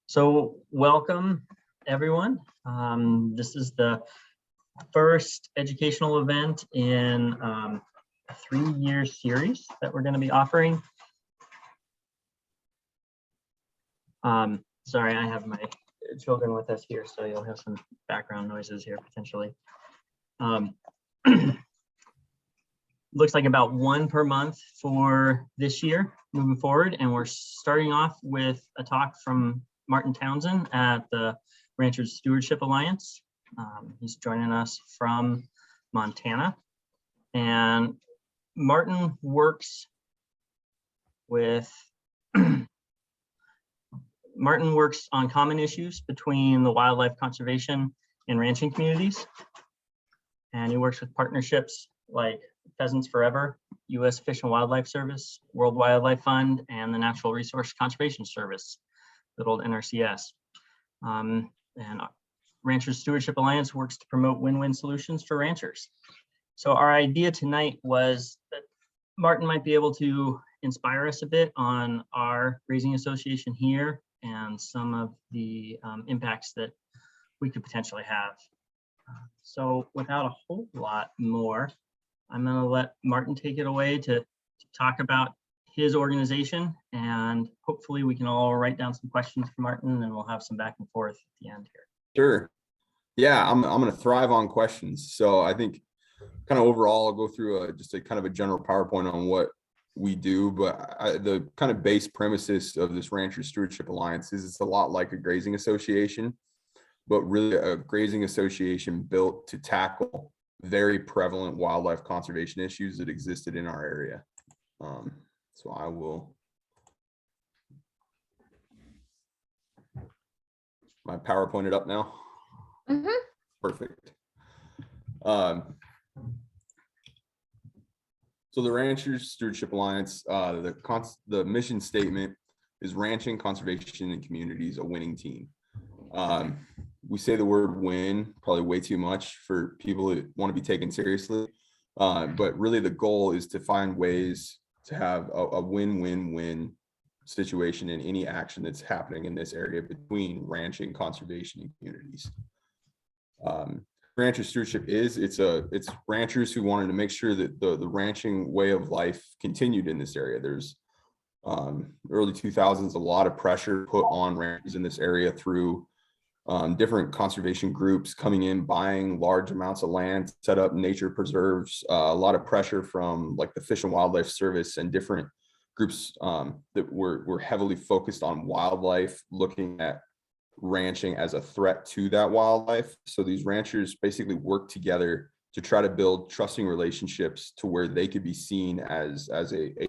So welcome, everyone. This is the first educational event in a 3-year series that we're going to be offering. Sorry, I have my children with us here, so you'll have some background noises here potentially. Looks like about one per month for this year moving forward, and we're starting off with a talk from Martin Townsend at the Rancher Stewardship Alliance. He's joining us from Montana, and Martin works with on common issues between the wildlife conservation and ranching communities, and he works with partnerships like Pheasants Forever, U.S. Fish and Wildlife Service, World Wildlife Fund, and the Natural Resource Conservation Service, good old NRCS. And Rancher Stewardship Alliance works to promote win-win solutions for ranchers. So our idea tonight was that Martin might be able to inspire us a bit on our grazing association here and some of the impacts that we could potentially have. So without a whole lot more, I'm going to let Martin take it away to talk about his organization, and hopefully we can all write down some questions for Martin, and we'll have some back and forth at the end here. Sure. Yeah, I'm going to thrive on questions. So I think kind of overall, I'll go through just a kind of a general PowerPoint on what we do, but the kind of base premises of this Rancher Stewardship Alliance is it's a lot like a grazing association, but really a grazing association built to tackle very prevalent wildlife conservation issues that existed in our area. So I will, my PowerPoint it up now. Mm-hmm. Perfect. So the Ranchers Stewardship Alliance, the mission statement is ranching, conservation, and communities, a winning team. We say the word win probably way too much for people that want to be taken seriously, but really the goal is to find ways to have a win-win-win situation in any action that's happening in this area between ranching, conservation, and communities. Rancher stewardship it's ranchers who wanted to make sure that the ranching way of life continued in this area. There's early 2000s, a lot of pressure put on ranchers in this area through different conservation groups coming in, buying large amounts of land, set up nature preserves, a lot of pressure from like the Fish and Wildlife Service and different groups that were heavily focused on wildlife, looking at ranching as a threat to that wildlife. So these ranchers basically work together to try to build trusting relationships to where they could be seen as a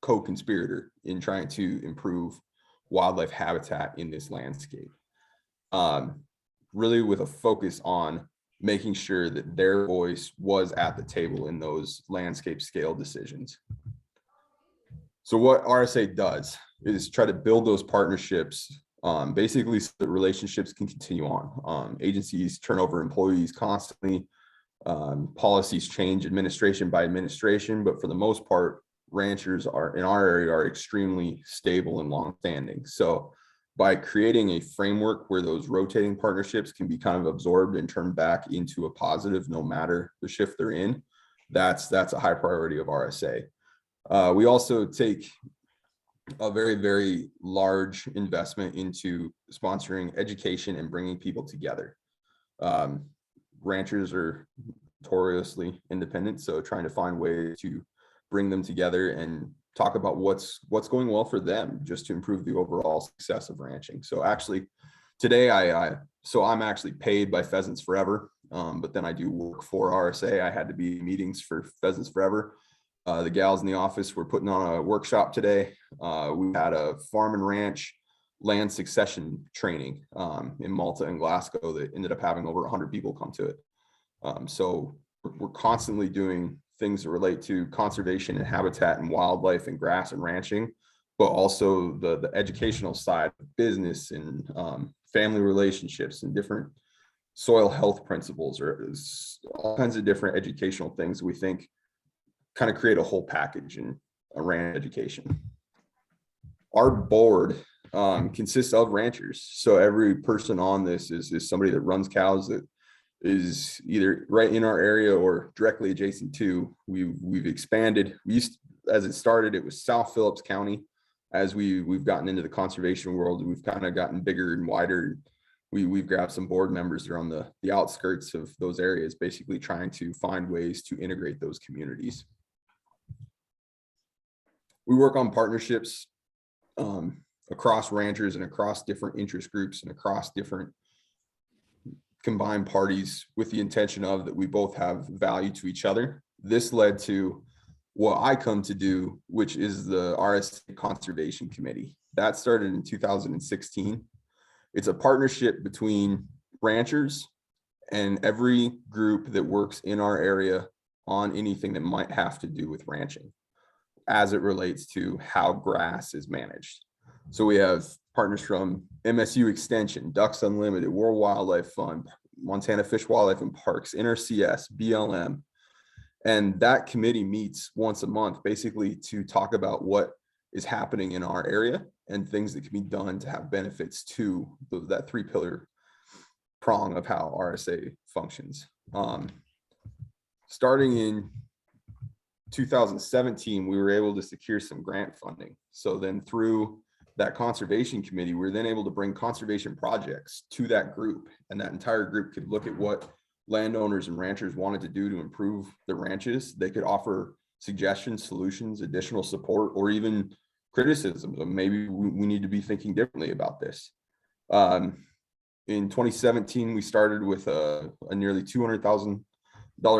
co-conspirator in trying to improve wildlife habitat in this landscape. Really with a focus on making sure that their voice was at the table in those landscape scale decisions. So what RSA does is try to build those partnerships, basically so that relationships can continue on. Agencies turn over employees constantly, policies change administration by administration, but for the most part, ranchers in our area are extremely stable and long-standing. So by creating a framework where those rotating partnerships can be kind of absorbed and turned back into a positive, no matter the shift they're in, that's a high priority of RSA. We also take a very, very large investment into sponsoring education and bringing people together. Ranchers are notoriously independent, so trying to find ways to bring them together and talk about what's going well for them, just to improve the overall success of ranching. So actually today I'm actually paid by Pheasants Forever, but then I do work for RSA. I had to be in meetings for Pheasants Forever. The gals in the office were putting on a workshop today. We had a farm and ranch land succession training in Malta and Glasgow that ended up having over 100 people come to it. So we're constantly doing things that relate to conservation and habitat and wildlife and grass and ranching, but also the educational side of business and family relationships and different soil health principles, or all kinds of different educational things we think kind of create a whole package in ranch education. Our board consists of ranchers. So every person on this is somebody that runs cows that is either right in our area or directly adjacent to. We've expanded. As it started, it was South Phillips County. As we've gotten into the conservation world, we've kind of gotten bigger and wider. We've grabbed some board members that are on the outskirts of those areas, basically trying to find ways to integrate those communities. We work on partnerships across ranchers and across different interest groups and across different combined parties with the intention of that we both have value to each other. This led to what I come to do, which is the Rst Conservation Committee. That started in 2016. It's a partnership between ranchers and every group that works in our area on anything that might have to do with ranching as it relates to how grass is managed. So we have partners from MSU Extension, Ducks Unlimited, World Wildlife Fund, Montana Fish, Wildlife and Parks, NRCS, BLM. And that committee meets once a month, basically to talk about what is happening in our area and things that can be done to have benefits to that three-pillar prong of how RSA functions. Starting in 2017, we were able to secure some grant funding. So then through that conservation committee, we were then able to bring conservation projects to that group, and that entire group could look at what landowners and ranchers wanted to do to improve the ranches. They could offer suggestions, solutions, additional support, or even criticisms of maybe we need to be thinking differently about this. In 2017, we started with a nearly $200,000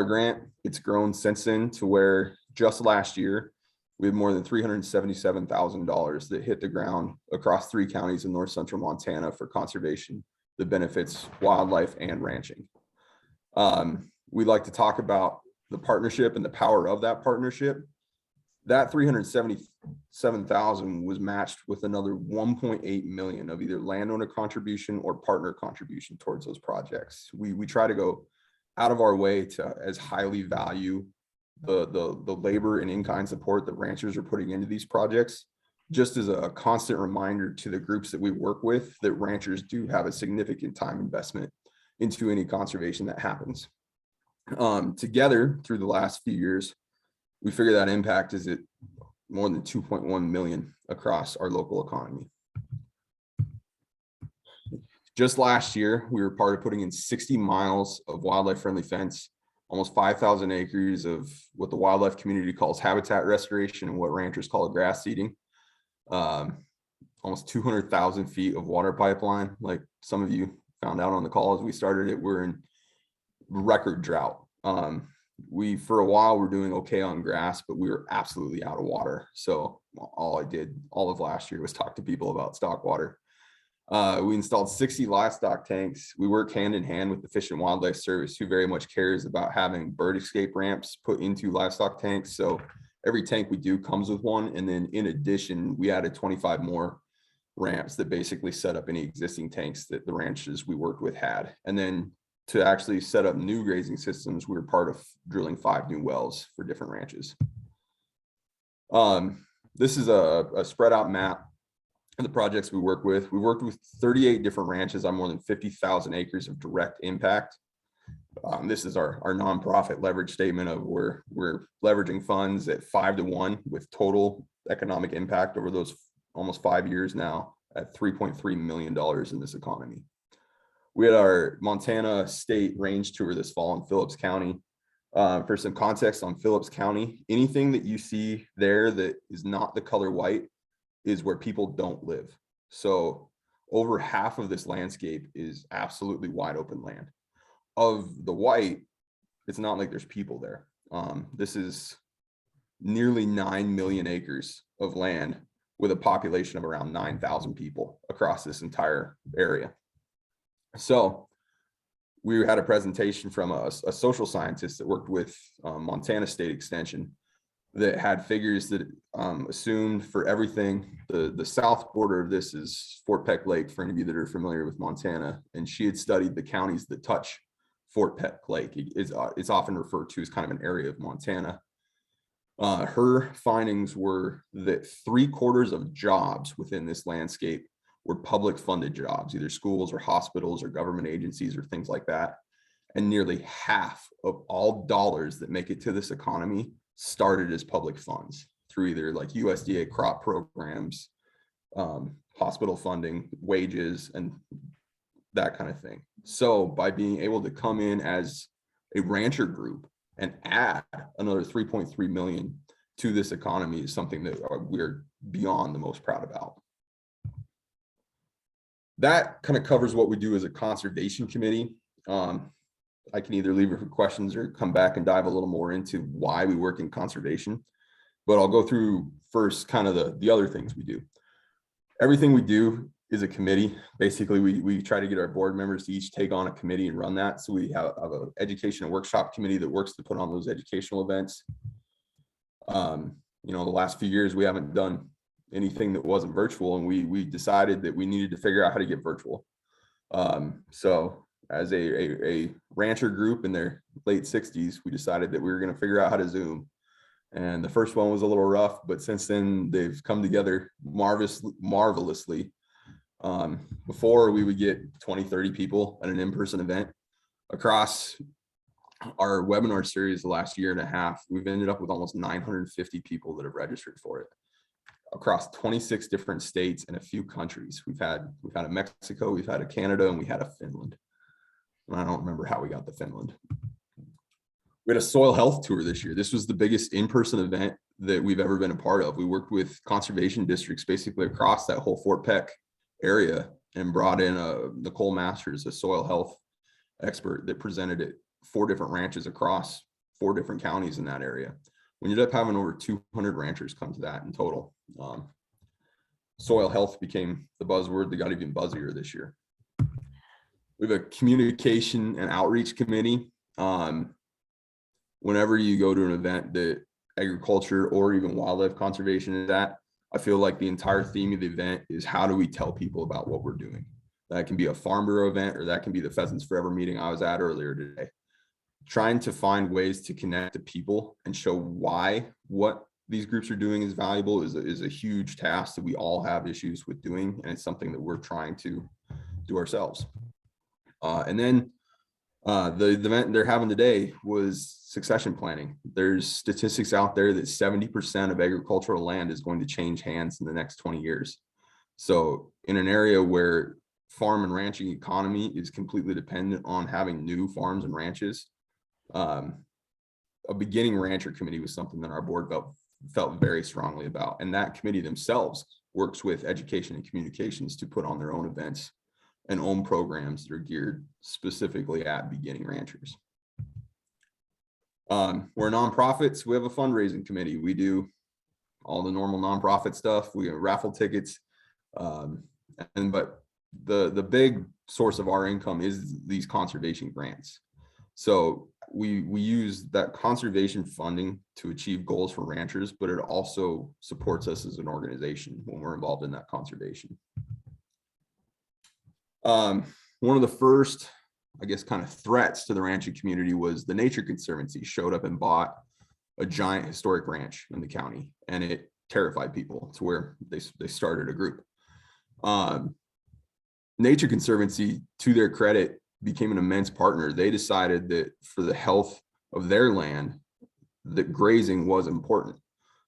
grant. It's grown since then to where just last year, we had more than $377,000 that hit the ground across 3 counties in north central Montana for conservation that benefits wildlife and ranching. We'd like to talk about the partnership and the power of that partnership. That $377,000 was matched with another $1.8 million of either landowner contribution or partner contribution towards those projects. We try to go out of our way to as highly value the labor and in-kind support that ranchers are putting into these projects, just as a constant reminder to the groups that we work with that ranchers do have a significant time investment into any conservation that happens. Together through the last few years, we figure that impact is at more than 2.1 million across our local economy. Just last year, we were part of putting in 60 miles of wildlife-friendly fence, almost 5,000 acres of what the wildlife community calls habitat restoration and what ranchers call grass seeding. Almost 200,000 feet of water pipeline. Like some of you found out on the call as we started it, we're in record drought. For a while we're doing okay on grass, but we were absolutely out of water. So all I did all of last year was talk to people about stock water. We installed 60 livestock tanks. We work hand in hand with the Fish and Wildlife Service, who very much cares about having bird escape ramps put into livestock tanks. So every tank we do comes with one. And then in addition, we added 25 more ramps that basically set up any existing tanks that the ranches we worked with had. And then to actually set up new grazing systems, we were part of drilling 5 new wells for different ranches. This is a spread out map of the projects we work with. We worked with 38 different ranches on more than 50,000 acres of direct impact. This is our nonprofit leverage statement of where we're leveraging funds at 5 to 1 with total economic impact over those almost 5 years now at $3.3 million in this economy. We had our Montana State Range Tour this fall in Phillips County. For some context on Phillips County, anything that you see there that is not the color white is where people don't live. So over half of this landscape is absolutely wide open land. Of the white, it's not like there's people there. This is nearly 9 million acres of land with a population of around 9,000 people across this entire area. So we had a presentation from a social scientist that worked with Montana State Extension that had figures that assumed for everything, the south border of this is Fort Peck Lake, for any of you that are familiar with Montana, and she had studied the counties that touch Fort Peck Lake. It's often referred to as kind of an area of Montana. Her findings were that 3/4 of jobs within this landscape were public funded jobs, either schools or hospitals or government agencies or things like that. And nearly half of all dollars that make it to this economy started as public funds through either like USDA crop programs, hospital funding, wages, and that kind of thing. So by being able to come in as a rancher group and add another 3.3 million to this economy is something that we're beyond the most proud about. That kind of covers what we do as a conservation committee. I can either leave it for questions or come back and dive a little more into why we work in conservation, but I'll go through first kind of the other things we do. Everything we do is a committee. Basically, we try to get our board members to each take on a committee and run that. So we have an education and workshop committee that works to put on those educational events. You know, the last few years, we haven't done anything that wasn't virtual, and we decided that we needed to figure out how to get virtual. So as a rancher group in their late 60s, we decided that we were going to figure out how to Zoom. And the first one was a little rough, but since then they've come together marvelously. Before we would get 20, 30 people at an in-person event. Across our webinar series the last year and a half, we've ended up with almost 950 people that have registered for it across 26 different states and a few countries. We've had a Mexico, we've had a Canada, and we had a Finland. And I don't remember how we got to Finland. We had a soil health tour this year. This was the biggest in-person event that we've ever been a part of. We worked with conservation districts basically across that whole Fort Peck area and brought in Nicole Masters, a soil health expert that presented at 4 different ranches across 4 different counties in that area. We ended up having over 200 ranchers come to that in total. Soil health became the buzzword that got even buzzier this year. We have a communication and outreach committee. Whenever you go to an event that agriculture or even wildlife conservation is at, I feel like the entire theme of the event is how do we tell people about what we're doing? That can be a Farm Bureau event, or that can be the Pheasants Forever meeting I was at earlier today. Trying to find ways to connect to people and show why what these groups are doing is valuable is a huge task that we all have issues with doing, and it's something that we're trying to do ourselves. And then the event they're having today was succession planning. There's statistics out there that 70% of agricultural land is going to change hands in the next 20 years. So in an area where farm and ranching economy is completely dependent on having new farms and ranches, a beginning rancher committee was something that our board felt very strongly about. And that committee themselves works with education and communications to put on their own events and own programs that are geared specifically at beginning ranchers. We're nonprofits. We have a fundraising committee. We do all the normal nonprofit stuff. We have raffle tickets. But the big source of our income is these conservation grants. So we use that conservation funding to achieve goals for ranchers, but it also supports us as an organization when we're involved in that conservation. One of the first, I guess, kind of threats to the ranching community was the Nature Conservancy showed up and bought a giant historic ranch in the county, and it terrified people to where they started a group. Nature Conservancy, to their credit, became an immense partner. They decided that for the health of their land, that grazing was important.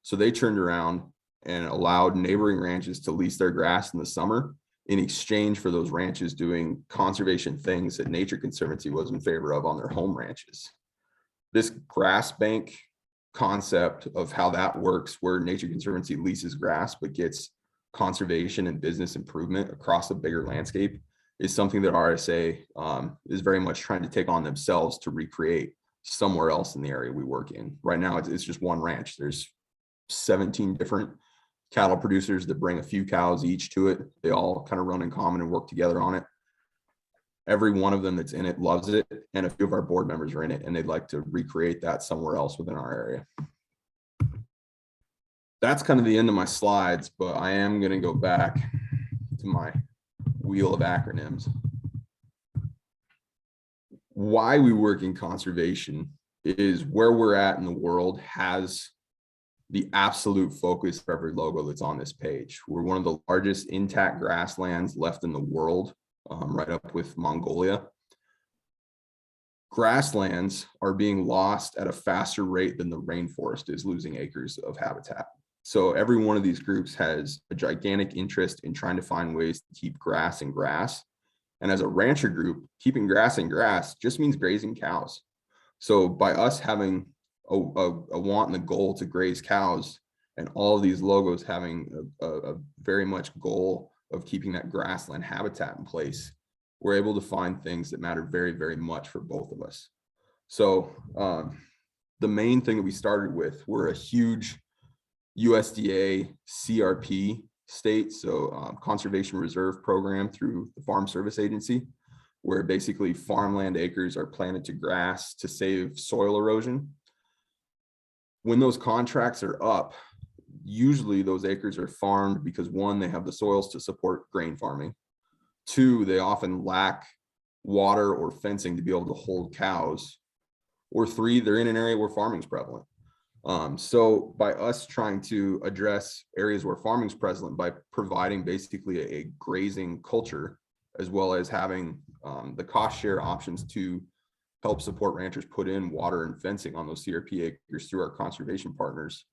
So they turned around and allowed neighboring ranches to lease their grass in the summer in exchange for those ranches doing conservation things that Nature Conservancy was in favor of on their home ranches. This grass bank concept of how that works, where Nature Conservancy leases grass but gets conservation and business improvement across a bigger landscape, is something that RSA is very much trying to take on themselves to recreate somewhere else in the area we work in. Right now, it's just one ranch. There's 17 different cattle producers that bring a few cows each to it. They all kind of run in common and work together on it. Every one of them that's in it loves it, and a few of our board members are in it, and they'd like to recreate that somewhere else within our area. That's kind of the end of my slides, but I am going to go back to my wheel of acronyms. Why we work in conservation is where we're at in the world has the absolute focus for every logo that's on this page. We're one of the largest intact grasslands left in the world, right up with Mongolia. Grasslands are being lost at a faster rate than the rainforest is losing acres of habitat. So every one of these groups has a gigantic interest in trying to find ways to keep grass and grass. And as a rancher group, keeping grass and grass just means grazing cows. So by us having a want and a goal to graze cows, and all of these logos having a very much goal of keeping that grassland habitat in place, we're able to find things that matter very, very much for both of us. So the main thing that we started with, we're a huge USDA CRP state, so Conservation Reserve Program through the Farm Service Agency, where basically farmland acres are planted to grass to save soil erosion. When those contracts are up, usually those acres are farmed because one, they have the soils to support grain farming. Two, they often lack water or fencing to be able to hold cows. Or three, they're in an area where farming is prevalent. So by us trying to address areas where farming is prevalent by providing basically a grazing culture, as well as having the cost share options to help support ranchers put in water and fencing on those CRP acres through our conservation partners.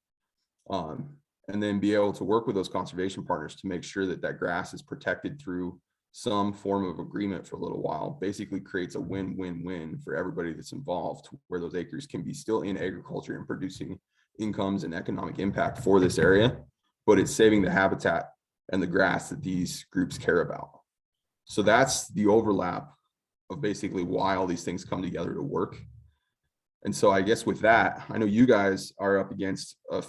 And then be able to work with those conservation partners to make sure that that grass is protected through some form of agreement for a little while, basically creates a win-win-win for everybody that's involved, where those acres can be still in agriculture and producing incomes and economic impact for this area, but it's saving the habitat and the grass that these groups care about. So that's the overlap of basically why all these things come together to work. And so I guess with that, I know you guys are up against a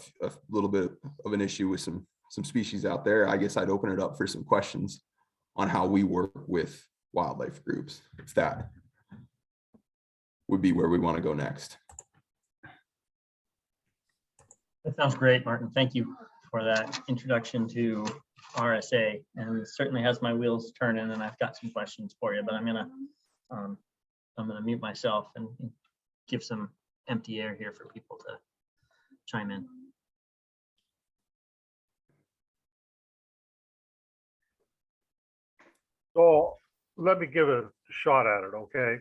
little bit of an issue with some species out there. I guess I'd open it up for some questions on how we work with wildlife groups, if that would be where we want to go next. That sounds great, Martin. Thank you for that introduction to RSA, and it certainly has my wheels turning, and I've got some questions for you, but I'm gonna mute myself and give some empty air here for people to chime in. So let me give a shot at it, okay?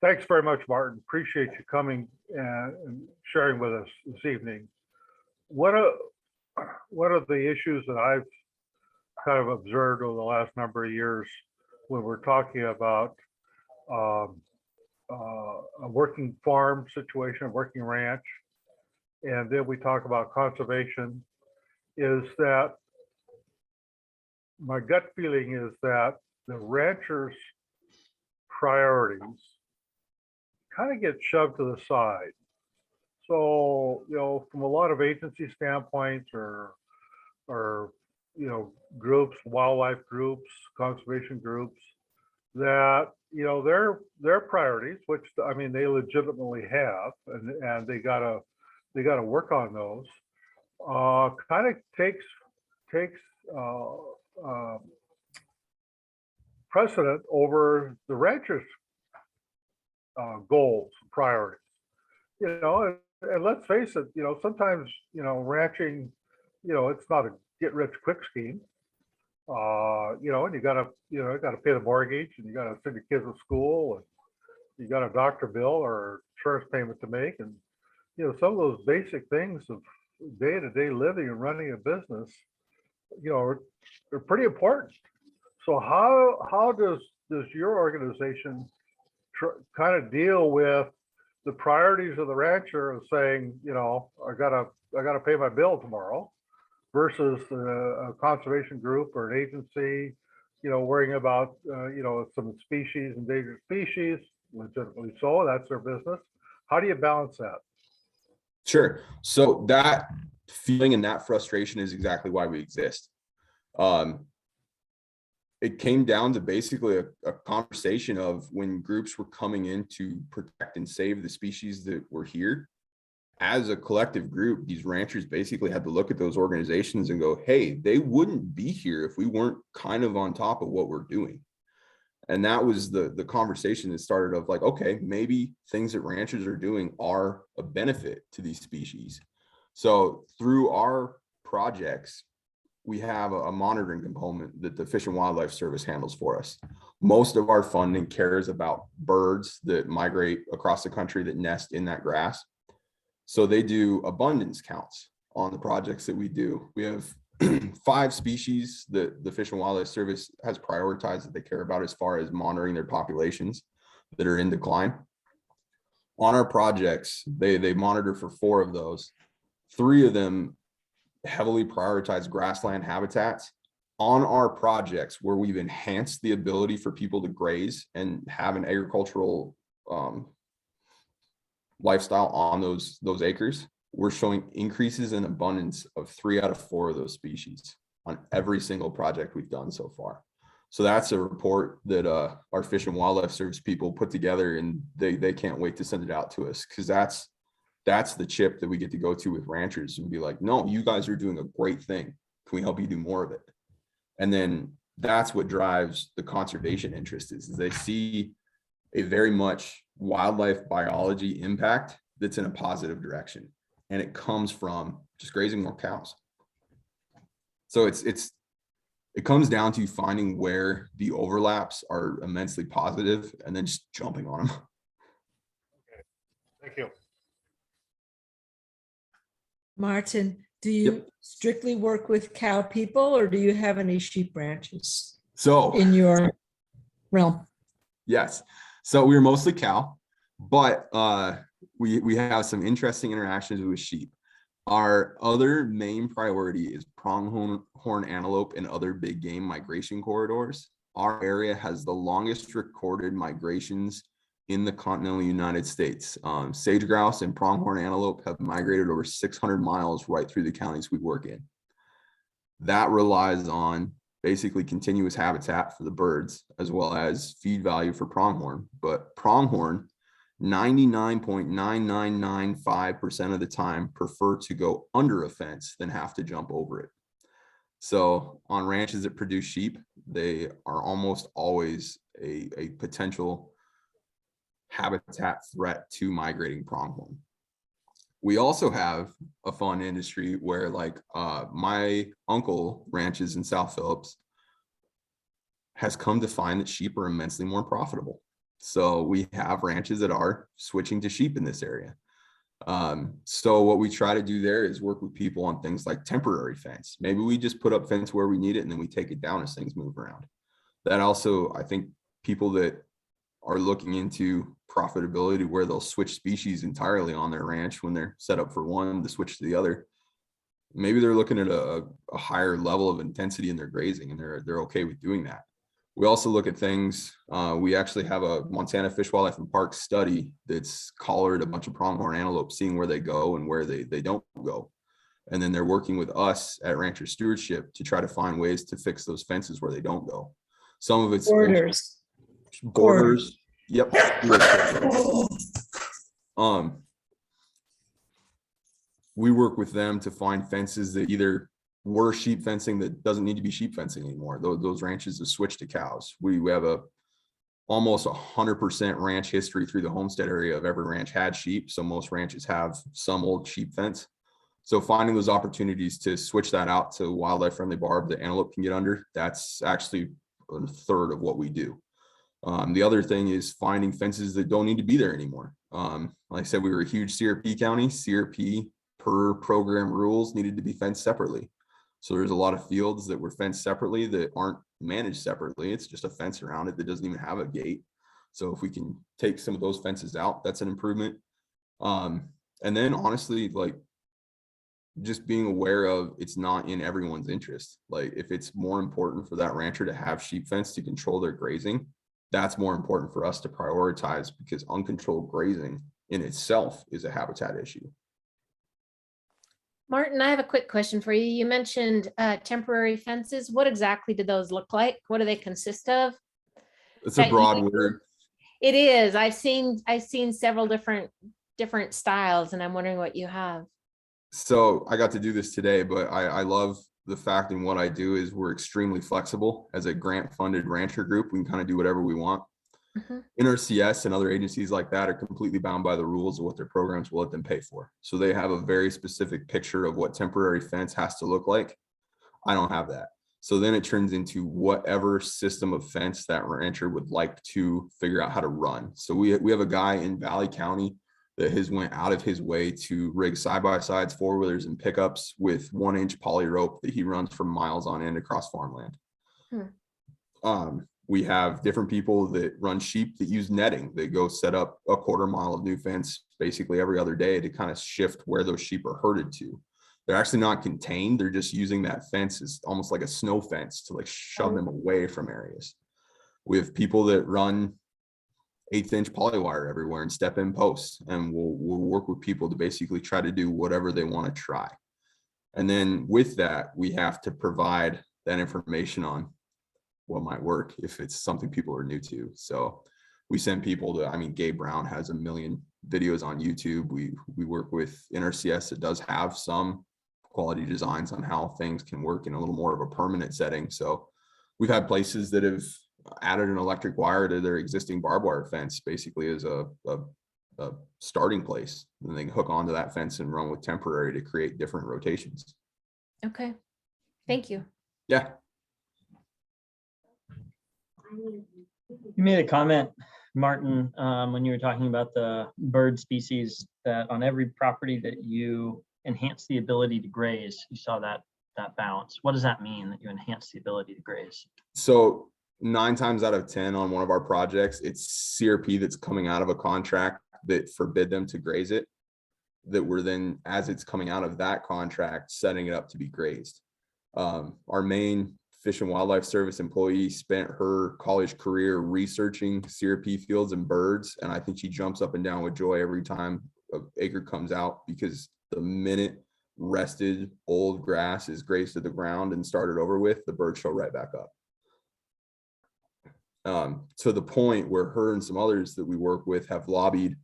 Thanks very much, Martin. Appreciate you coming and sharing with us this evening. One of the issues that I've kind of observed over the last number of years when we're talking about a working farm situation, a working ranch, and then we talk about conservation, is that my gut feeling is that the ranchers' priorities kind of get shoved to the side. So, you know, from a lot of agency standpoints or you know, groups, wildlife groups, conservation groups, that, you know, their priorities, which I mean they legitimately have, and they gotta work on those, kind of takes precedent over the ranchers' goals, priorities. You know, and let's face it, you know, sometimes, you know, ranching, you know, it's not a get rich quick scheme. You know, and you gotta pay the mortgage, and you gotta send your kids to school, and you got a doctor bill or insurance payment to make, and you know, some of those basic things of day-to-day living and running a business, you know, are pretty important. So how does your organization kind of deal with the priorities of the rancher of saying, you know, I gotta pay my bill tomorrow, versus a conservation group or an agency, you know, worrying about you know, some species, endangered species, legitimately so, that's their business. How do you balance that? Sure. So that feeling and that frustration is exactly why we exist. It came down to basically a conversation of when groups were coming in to protect and save the species that were here. As a collective group, these ranchers basically had to look at those organizations and go, hey, they wouldn't be here if we weren't kind of on top of what we're doing. And that was the conversation that started of like, okay, maybe things that ranchers are doing are a benefit to these species. So through our projects, we have a monitoring component that the Fish and Wildlife Service handles for us. Most of our funding cares about birds that migrate across the country that nest in that grass. So they do abundance counts on the projects that we do. We have 5 species that the Fish and Wildlife Service has prioritized that they care about as far as monitoring their populations that are in decline. On our projects, they monitor for 4 of those. 3 of them heavily prioritize grassland habitats. On our projects where we've enhanced the ability for people to graze and have an agricultural lifestyle on those acres, we're showing increases in abundance of 3 out of 4 of those species on every single project we've done so far. So that's a report that our Fish and Wildlife Service people put together, and they can't wait to send it out to us, because that's the chip that we get to go to with ranchers and be like, no, you guys are doing a great thing. Can we help you do more of it? And then that's what drives the conservation interest is they see a very much wildlife biology impact that's in a positive direction. And it comes from just grazing more cows. So it comes down to finding where the overlaps are immensely positive and then just jumping on them. Okay, thank you. Martin, do you strictly work with cow people, or do you have any sheep ranches So in your realm? yes, so we were mostly cow, but we have some interesting interactions with sheep. Our other main priority is pronghorn antelope and other big game migration corridors. Our area has the longest recorded migrations in the continental United States. Sage grouse and pronghorn antelope have migrated over 600 miles right through the counties we work in. That relies on basically continuous habitat for the birds, as well as feed value for pronghorn. But pronghorn, 99.9995% of the time prefer to go under a fence than have to jump over it. So on ranches that produce sheep, they are almost always a potential habitat threat to migrating pronghorn. We also have a fun industry where, like, my uncle ranches in South Phillips has come to find that sheep are immensely more profitable. So we have ranches that are switching to sheep in this area. So what we try to do there is work with people on things like temporary fence. Maybe we just put up fence where we need it and then we take it down as things move around. That also, I think people that are looking into profitability where they'll switch species entirely on their ranch when they're set up for one to switch to the other, maybe they're looking at a higher level of intensity in their grazing, and they're okay with doing that. We also look at things, we actually have a Montana Fish, Wildlife and Parks study that's collared a bunch of pronghorn antelope, seeing where they go and where they don't go. And then they're working with us at Rancher Stewardship to try to find ways to fix those fences where they don't go. Some of it's borders. Yep. We work with them to find fences that either were sheep fencing that doesn't need to be sheep fencing anymore. Those ranches have switched to cows. We have almost 100% ranch history through the homestead area of every ranch had sheep. So most ranches have some old sheep fence. So finding those opportunities to switch that out to wildlife friendly barb that antelope can get under, that's actually a third of what we do. The other thing is finding fences that don't need to be there anymore. Like I said, we were a huge CRP county. CRP per program rules needed to be fenced separately. So there's a lot of fields that were fenced separately that aren't managed separately. It's just a fence around it that doesn't even have a gate. So if we can take some of those fences out, that's an improvement. And then honestly, like, just being aware of it's not in everyone's interest. Like, if it's more important for that rancher to have sheep fence to control their grazing, that's more important for us to prioritize, because uncontrolled grazing in itself is a habitat issue. Martin, I have a quick question for you. You mentioned temporary fences. What exactly do those look like? What do they consist of? It's a broad word. It is. I've seen several different styles, and I'm wondering what you have. So I got to do this today, but I love the fact in what I do is we're extremely flexible. As a grant funded rancher group, we can kind of do whatever we want. Mhm. NRCS and other agencies like that are completely bound by the rules of what their programs will let them pay for. So they have a very specific picture of what temporary fence has to look like. I don't have that. So then it turns into whatever system of fence that rancher would like to figure out how to run. So we have a guy in Valley County that has went out of his way to rig side-by-sides, four-wheelers, and pickups with 1-inch poly rope that he runs for miles on end across farmland. We have different people that run sheep that use netting. They go set up a 1/4 mile of new fence basically every other day to kind of shift where those sheep are herded to. They're actually not contained. They're just using that fence as almost like a snow fence to like shove them away from areas. We have people that run 1/8-inch polywire everywhere and step in posts, and we'll work with people to basically try to do whatever they want to try. And then with that, we have to provide that information on what might work if it's something people are new to. So we send people to, I mean, Gabe Brown has 1 million videos on YouTube. We work with NRCS that does have some quality designs on how things can work in a little more of a permanent setting. So we've had places that have added an electric wire to their existing barbed wire fence, basically as a starting place. And they can hook onto that fence and run with temporary to create different rotations. Okay, thank you. Yeah. You made a comment, Martin, when you were talking about the bird species, that on every property that you enhance the ability to graze, you saw that balance. What does that mean, that you enhance the ability to graze? So 9 times out of 10 on one of our projects, it's CRP that's coming out of a contract that forbid them to graze it, that we're then, as it's coming out of that contract, setting it up to be grazed. Our main Fish and Wildlife Service employee spent her college career researching CRP fields and birds, and I think she jumps up and down with joy every time an acre comes out, because the minute rested old grass is grazed to the ground and started over with, the birds show right back up. To the point where her and some others that we work with have lobbied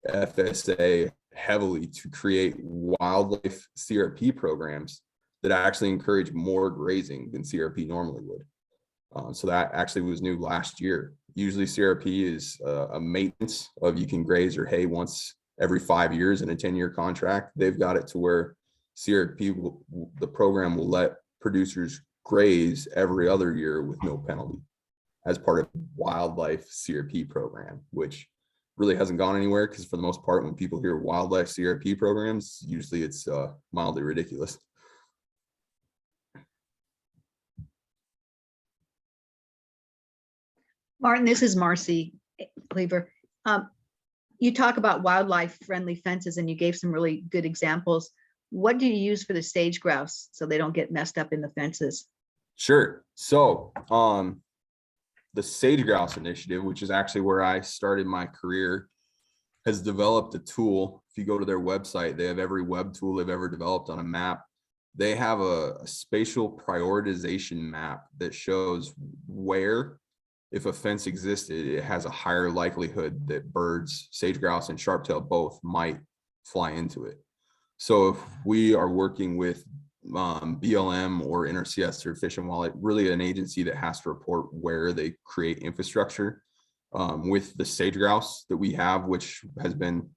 FSA heavily to create wildlife CRP programs that actually encourage more grazing than CRP normally would. So that actually was new last year. Usually CRP is a maintenance of, you can graze your hay once every 5 years in a 10-year contract. They've got it to where CRP the program will let producers graze every other year with no penalty as part of wildlife CRP program, which really hasn't gone anywhere, because for the most part, when people hear wildlife CRP programs, usually it's mildly ridiculous. Martin, this is Marcy Cleaver. You talk about wildlife friendly fences and you gave some really good examples. What do you use for the sage grouse so they don't get messed up in the fences? Sure. So the Sage Grouse Initiative, which is actually where I started my career, has developed a tool. If you go to their website, they have every web tool they've ever developed on a map. They have a spatial prioritization map that shows where, if a fence existed, it has a higher likelihood that birds, sage grouse and sharptail both, might fly into it. So if we are working with BLM or NRCS or Fish and Wildlife, really an agency that has to report where they create infrastructure, with the sage grouse that we have, which has been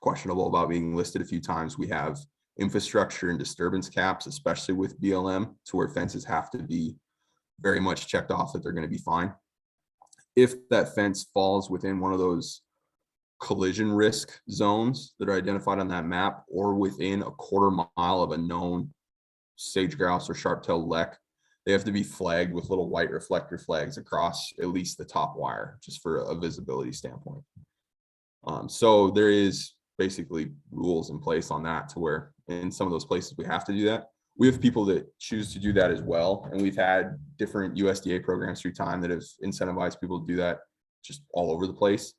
questionable about being listed a few times, we have infrastructure and disturbance caps, especially with BLM, to where fences have to be very much checked off that they're going to be fine. If that fence falls within one of those collision risk zones that are identified on that map, or within a 1/4 mile of a known sage grouse or sharptail lek, they have to be flagged with little white reflector flags across at least the top wire, just for a visibility standpoint. So there is basically rules in place on that, to where in some of those places we have to do that. We have people that choose to do that as well, and we've had different USDA programs through time that have incentivized people to do that just all over the place.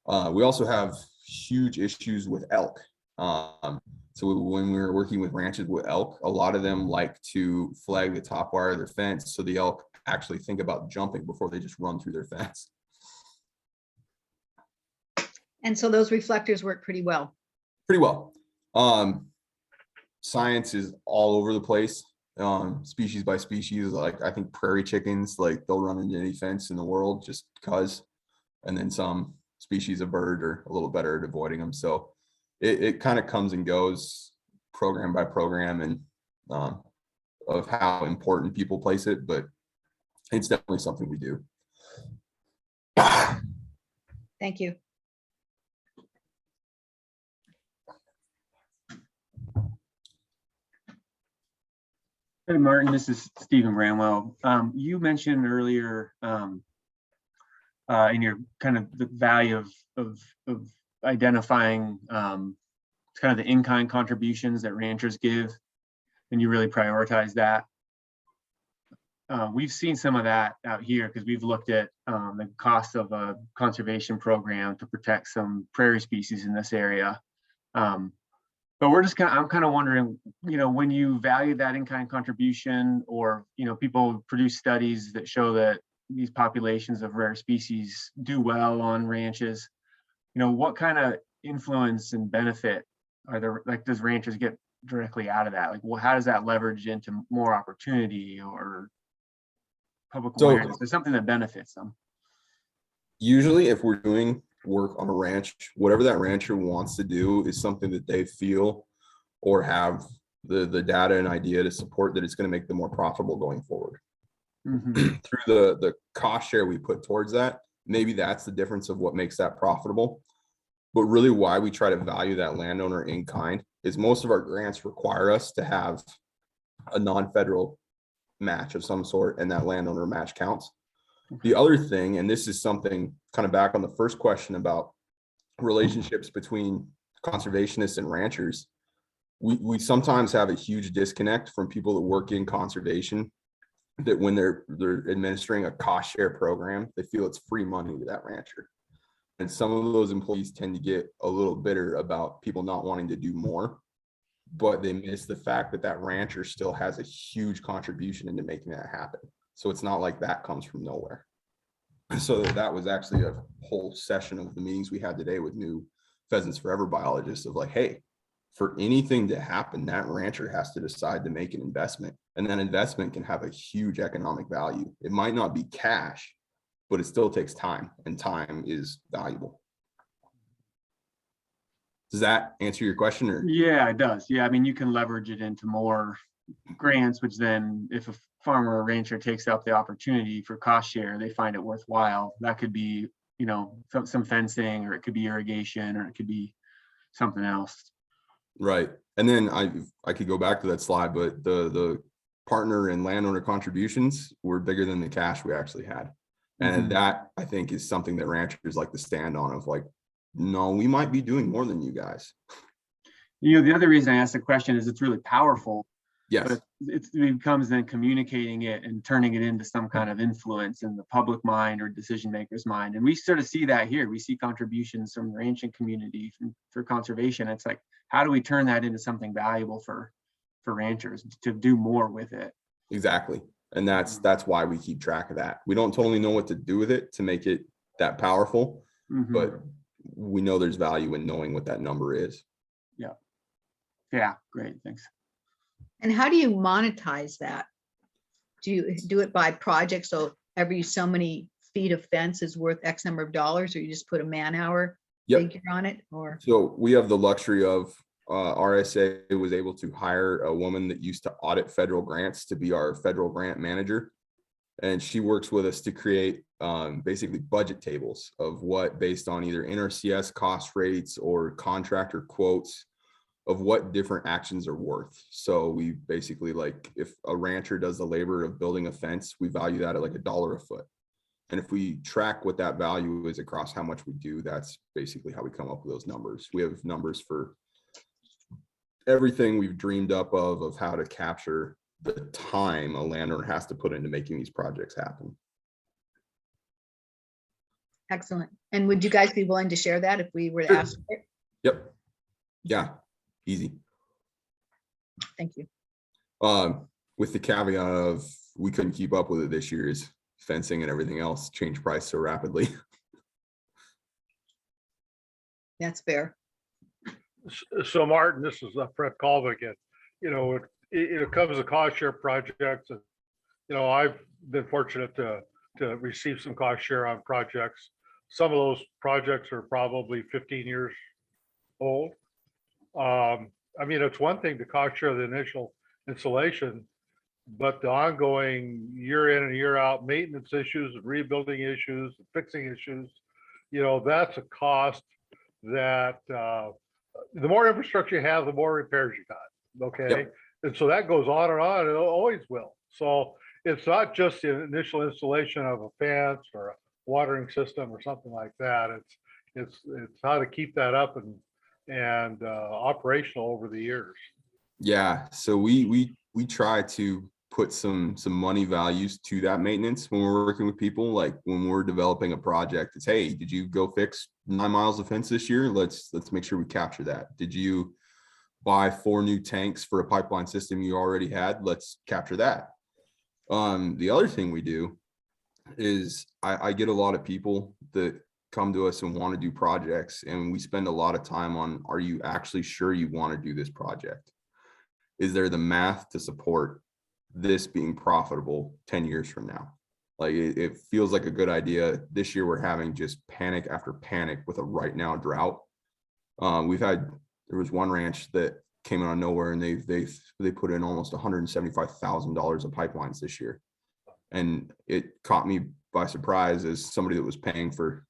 We also have huge issues with elk. So when we were working with ranches with elk, a lot of them like to flag the top wire of their fence, so the elk actually think about jumping before they just run through their fence. And so those reflectors work pretty well. Pretty well. Science is all over the place. species by species. Like I think prairie chickens, like they'll run into any fence in the world just because. And then some species of bird are a little better at avoiding them. So it kind of comes and goes program by program and of how important people place it, but it's definitely something we do. Thank you. Hey, Martin, this is Stephen Bramwell. You mentioned earlier in your kind of the value of identifying kind of the in-kind contributions that ranchers give, and you really prioritize that. We've seen some of that out here because we've looked at the cost of a conservation program to protect some prairie species in this area. But we're just I'm kind of wondering, when you value that in-kind contribution, or, people produce studies that show that these populations of rare species do well on ranches, what kind of influence and benefit are there, like, does ranchers get directly out of that? Like, well, how does that leverage into more opportunity or public awareness? There's something that benefits them. Usually if we're doing work on a ranch, whatever that rancher wants to do is something that they feel or have the data and idea to support that it's going to make them more profitable going forward. Through the cost share we put towards that, maybe that's the difference of what makes that profitable. But really why we try to value that landowner in kind is most of our grants require us to have a non-federal match of some sort, and that landowner match counts. The other thing, and this is something kind of back on the first question about relationships between conservationists and ranchers, we sometimes have a huge disconnect from people that work in conservation, that when they're administering a cost share program, they feel it's free money to that rancher. And some of those employees tend to get a little bitter about people not wanting to do more, but they miss the fact that that rancher still has a huge contribution into making that happen. So it's not like that comes from nowhere. So that was actually a whole session of the meetings we had today with new Pheasants Forever biologists of like, hey, for anything to happen, that rancher has to decide to make an investment, and that investment can have a huge economic value. It might not be cash, but it still takes time, and time is valuable. Does that answer your question? Or Yeah, it does. Yeah, I mean, you can leverage it into more grants, which then if a farmer or rancher takes up the opportunity for cost share, they find it worthwhile. That could be, some fencing, or it could be irrigation, or it could be something else. right. And then I could go back to that slide, but the partner and landowner contributions were bigger than the cash we actually had. And that, I think, is something that ranchers like to stand on, of like, no, we might be doing more than you guys. The other reason I asked the question is it's really powerful. Yes. But it becomes then communicating it and turning it into some kind of influence in the public mind or decision makers' mind. And we sort of see that here. We see contributions from the ranching community for conservation. It's like, how do we turn that into something valuable for ranchers to do more with it? Exactly. And that's why we keep track of that. We don't totally know what to do with it to make it that powerful, but we know there's value in knowing what that number is. Yeah, great, thanks. And how do you monetize that? Do you do it by project? So every so many feet of fence is worth X number of dollars, or you just put a man hour figure on it? Or So we have the luxury of RSA was able to hire a woman that used to audit federal grants to be our federal grant manager. And she works with us to create basically budget tables of what, based on either NRCS cost rates or contractor quotes, of what different actions are worth. So we basically, like, if a rancher does the labor of building a fence, we value that at like $1 a foot. And if we track what that value is across how much we do, that's basically how we come up with those numbers. We have numbers for everything we've dreamed up of how to capture the time a landowner has to put into making these projects happen. excellent. And would you guys be willing to share that if we were to Sure. ask for it? Yep. Yeah. Easy. Thank you. With the caveat of we couldn't keep up with it this year, as fencing and everything else changed price so rapidly. That's fair. So Martin, this is Fred Colvin again. it comes to cost share projects. And, I've been fortunate to receive some cost share on projects. Some of those projects are probably 15 years old. It's one thing to cost share the initial installation, but the ongoing year in and year out maintenance issues, rebuilding issues, fixing issues, that's a cost that the more infrastructure you have, the more repairs you got. Okay. Yep. And so that goes on and on, and it always will. So it's not just the initial installation of a fence or a watering system or something like that. It's how to keep that up and operational over the years. Yeah, so we try to put some money values to that maintenance when we're working with people. Like when we're developing a project, it's, hey, did you go fix 9 miles of fence this year? Let's make sure we capture that. Did you buy 4 new tanks for a pipeline system you already had? Let's capture that. The other thing we do is I get a lot of people that come to us and want to do projects, and we spend a lot of time on, are you actually sure you want to do this project? Is there the math to support this being profitable 10 years from now? Like it feels like a good idea. This year we're having just panic after panic with a right now drought. There was one ranch that came out of nowhere, and they put in almost $175,000 of pipelines this year. And it caught me by surprise as somebody that was paying for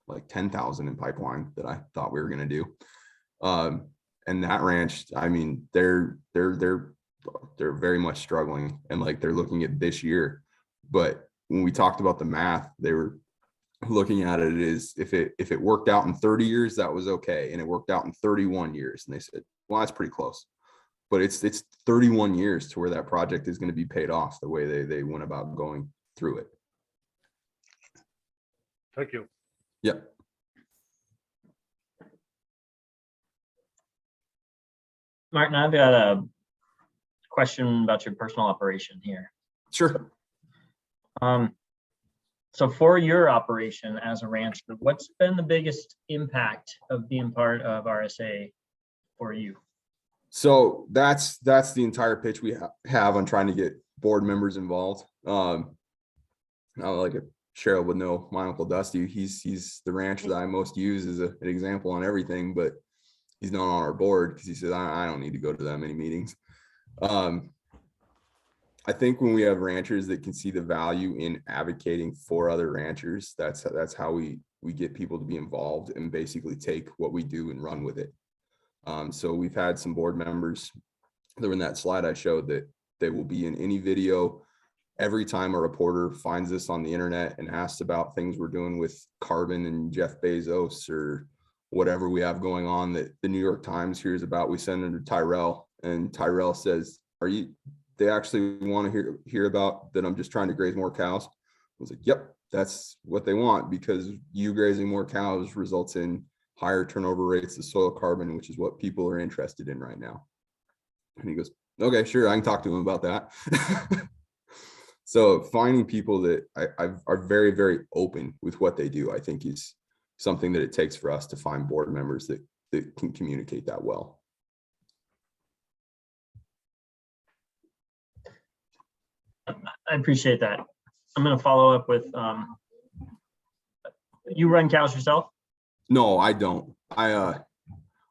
like 10,000 in pipeline that I thought we were going to do. And that ranch, they're very much struggling, and like they're looking at this year. But when we talked about the math, they were looking at it as if it worked out in 30 years, that was okay. And it worked out in 31 years. And they said, well, that's pretty close. But it's 31 years to where that project is going to be paid off the way they went about going through it. Thank you. Yep. Martin, I've got a question about your personal operation here. Sure. So for your operation as a rancher, what's been the biggest impact of being part of RSA for you? So that's the entire pitch we have on trying to get board members involved. Like Cheryl would know, my Uncle Dusty, he's the rancher that I most use as an example on everything, but he's not on our board because he says, I don't need to go to that many meetings. I think when we have ranchers that can see the value in advocating for other ranchers, that's how we get people to be involved and basically take what we do and run with it. So we've had some board members that were in that slide I showed that they will be in any video. Every time a reporter finds us on the internet and asks about things we're doing with carbon and Jeff Bezos or whatever we have going on that the New York Times hears about, we send them to Tyrell, and Tyrell says, they actually want to hear about that I'm just trying to graze more cows? I was like, yep, that's what they want, because you grazing more cows results in higher turnover rates of soil carbon, which is what people are interested in right now. And he goes, okay, sure, I can talk to him about that. So finding people that are very, very open with what they do, I think is something that it takes for us to find board members that can communicate that well. I appreciate that. I'm going to follow up with, you run cows yourself? No, I don't. I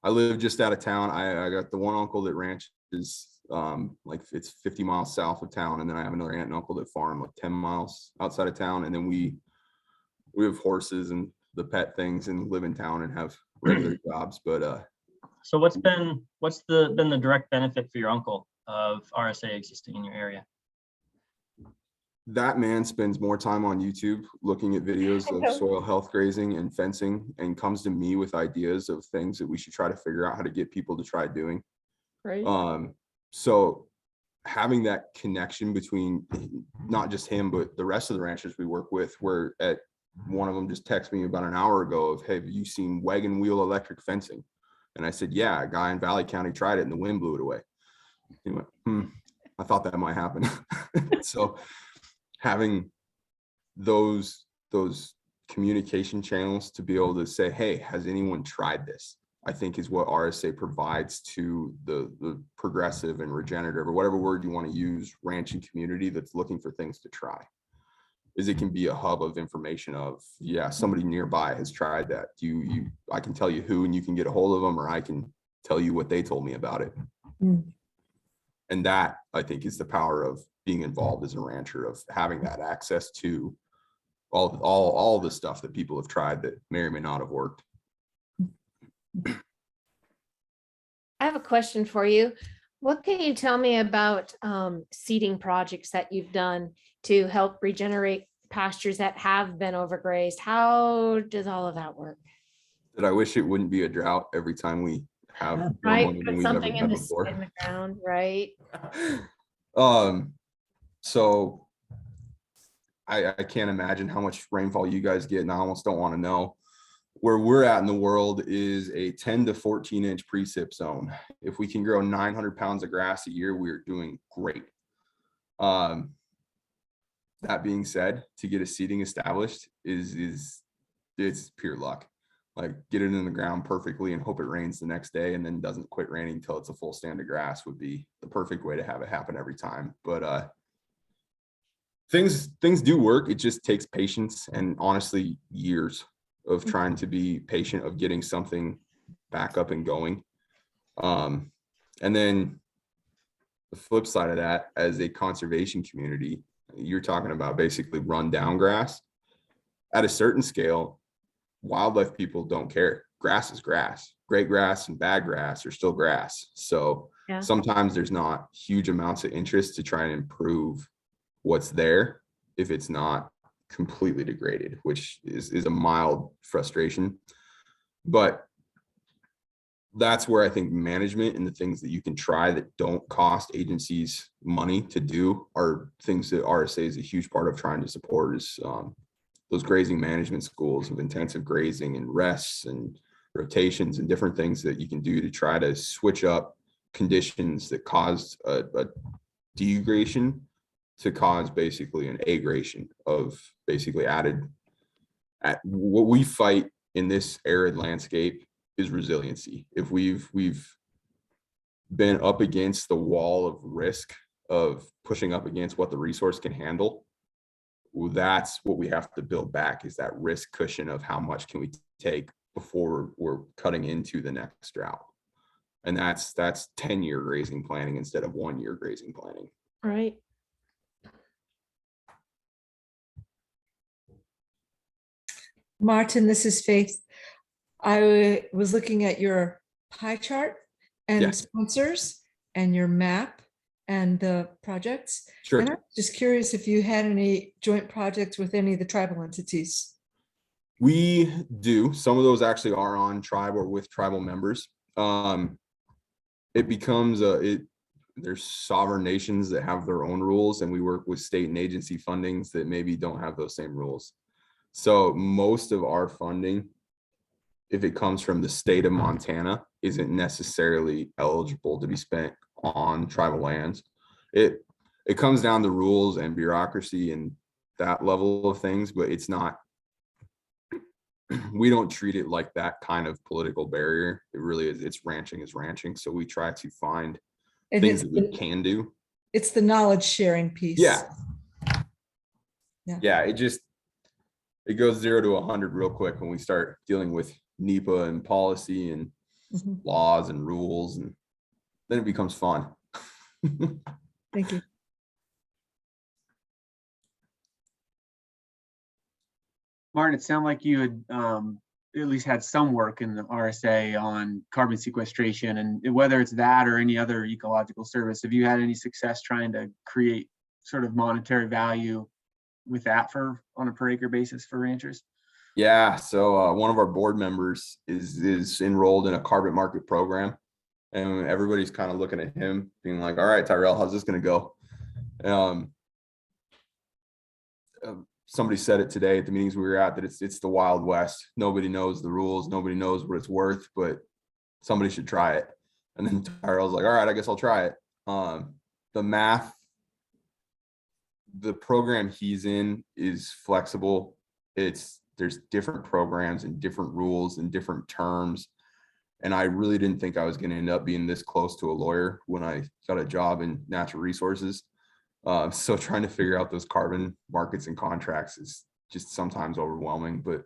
live just out of town. I got the one uncle that ranches like it's 50 miles south of town, and then I have another aunt and uncle that farm like 10 miles outside of town, and then we have horses and the pet things and live in town and have regular jobs. But so what's been the direct benefit for your uncle of RSA existing in your area? That man spends more time on YouTube looking at videos of soil health grazing and fencing, and comes to me with ideas of things that we should try to figure out how to get people to try doing. Right. So having that connection between not just him, but the rest of the ranchers we work with, where at one of them just texted me about an hour ago of, hey, have you seen wagon wheel electric fencing? And I said, yeah, a guy in Valley County tried it and the wind blew it away. He went, I thought that might happen. So having those communication channels to be able to say, hey, has anyone tried this? I think is what RSA provides to the progressive and regenerative, or whatever word you want to use, ranching community that's looking for things to try. Is it can be a hub of information of, yeah, somebody nearby has tried that. I can tell you who, and you can get a hold of them, or I can tell you what they told me about it. Mm. And that, I think, is the power of being involved as a rancher, of having that access to all the stuff that people have tried that may or may not have worked. I have a question for you. What can you tell me about seeding projects that you've done to help regenerate pastures that have been overgrazed? How does all of that work? That I wish it wouldn't be a drought every time we have more Right, money than put we've ever something had in before. the ground, right? So I can't imagine how much rainfall you guys get, and I almost don't want to know. Where we're at in the world is a 10 to 14 inch precip zone. If we can grow 900 pounds of grass a year, we're doing great. That being said, to get a seeding established it's pure luck. Like, get it in the ground perfectly and hope it rains the next day and then doesn't quit raining until it's a full stand of grass would be the perfect way to have it happen every time. But things do work. It just takes patience and honestly years of trying to be patient, of getting something back up and going. And then the flip side of that, as a conservation community, you're talking about basically run down grass. At a certain scale, wildlife people don't care. Grass is grass. Great grass and bad grass are still grass. So Yeah. sometimes there's not huge amounts of interest to try and improve what's there if it's not completely degraded, which is a mild frustration. But that's where I think management and the things that you can try that don't cost agencies money to do are things that RSA is a huge part of trying to support, is those grazing management schools of intensive grazing and rests and rotations and different things that you can do to try to switch up conditions that caused a degradation to cause basically an agration of basically added. At what we fight in this arid landscape is resiliency. If we've been up against the wall of risk of pushing up against what the resource can handle, well, that's what we have to build back, is that risk cushion of how much can we take before we're cutting into the next drought. And that's 10-year grazing planning instead of 1-year grazing planning. Right. Martin, this is Faith. I was looking at your pie chart and Yeah. sponsors and your map and the projects. Sure. And I'm just curious if you had any joint projects with any of the tribal entities. We do. Some of those actually are on tribe or with tribal members. It becomes there's sovereign nations that have their own rules, and we work with state and agency fundings that maybe don't have those same rules. So most of our funding, if it comes from the state of Montana, isn't necessarily eligible to be spent on tribal lands. It comes down to rules and bureaucracy and that level of things, but it's not, we don't treat it like that kind of political barrier. It really is. It's ranching is ranching. So we try to find And things that we can do. It's the knowledge sharing piece. Yeah. Yeah. Yeah. It goes 0 to 100 real quick when we start dealing with NEPA and policy and Mhm. laws and rules, and then it becomes fun. Thank you. Martin, it sounded like you had at least had some work in the RSA on carbon sequestration, and whether it's that or any other ecological service, have you had any success trying to create sort of monetary value with that on a per acre basis for ranchers? Yeah, so one of our board members is enrolled in a carbon market program, and everybody's kind of looking at him being like, all right, Tyrell, how's this going to go? Somebody said it today at the meetings we were at, that it's the Wild West. Nobody knows the rules. Nobody knows what it's worth, but somebody should try it. And then Tyrell's like, all right, I guess I'll try it. The math, the program he's in is flexible. There's different programs and different rules and different terms. And I really didn't think I was going to end up being this close to a lawyer when I got a job in natural resources. So trying to figure out those carbon markets and contracts is just sometimes overwhelming, but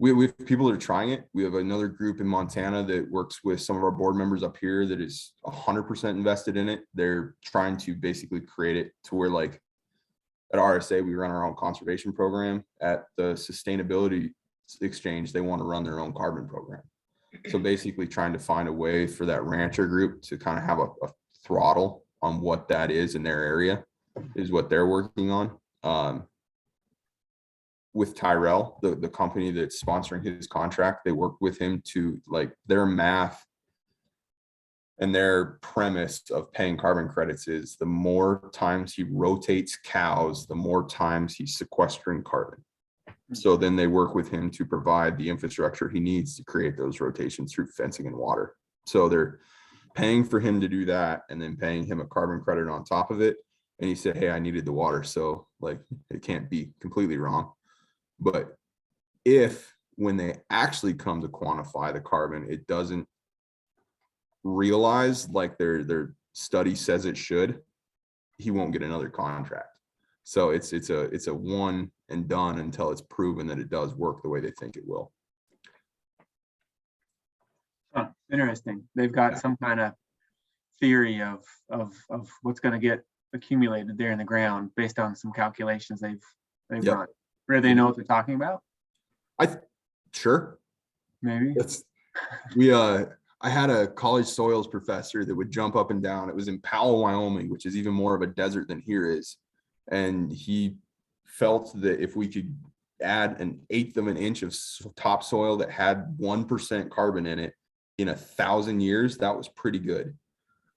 we have people that are trying it. We have another group in Montana that works with some of our board members up here that is 100% invested in it. They're trying to basically create it to where, like, at RSA, we run our own conservation program. At the sustainability exchange, they want to run their own carbon program. So basically trying to find a way for that rancher group to kind of have a throttle on what that is in their area is what they're working on. With Tyrell, the company that's sponsoring his contract, they work with him to, like, their math and their premise of paying carbon credits is the more times he rotates cows, the more times he's sequestering carbon. So then they work with him to provide the infrastructure he needs to create those rotations through fencing and water. So they're paying for him to do that and then paying him a carbon credit on top of it. And he said, hey, I needed the water. So, like, it can't be completely wrong. But if when they actually come to quantify the carbon, it doesn't realize like their study says it should, he won't get another contract. So it's a one and done until it's proven that it does work the way they think it will. Huh, interesting. They've got some kind of theory of what's going to get accumulated there in the ground based on some calculations they've Yep. run. Where they know what they're talking about? Sure. Maybe. I had a college soils professor that would jump up and down. It was in Powell, Wyoming, which is even more of a desert than here is. And he felt that if we could add 1/8 of an inch of topsoil that had 1% carbon in it in 1,000 years, that was pretty good.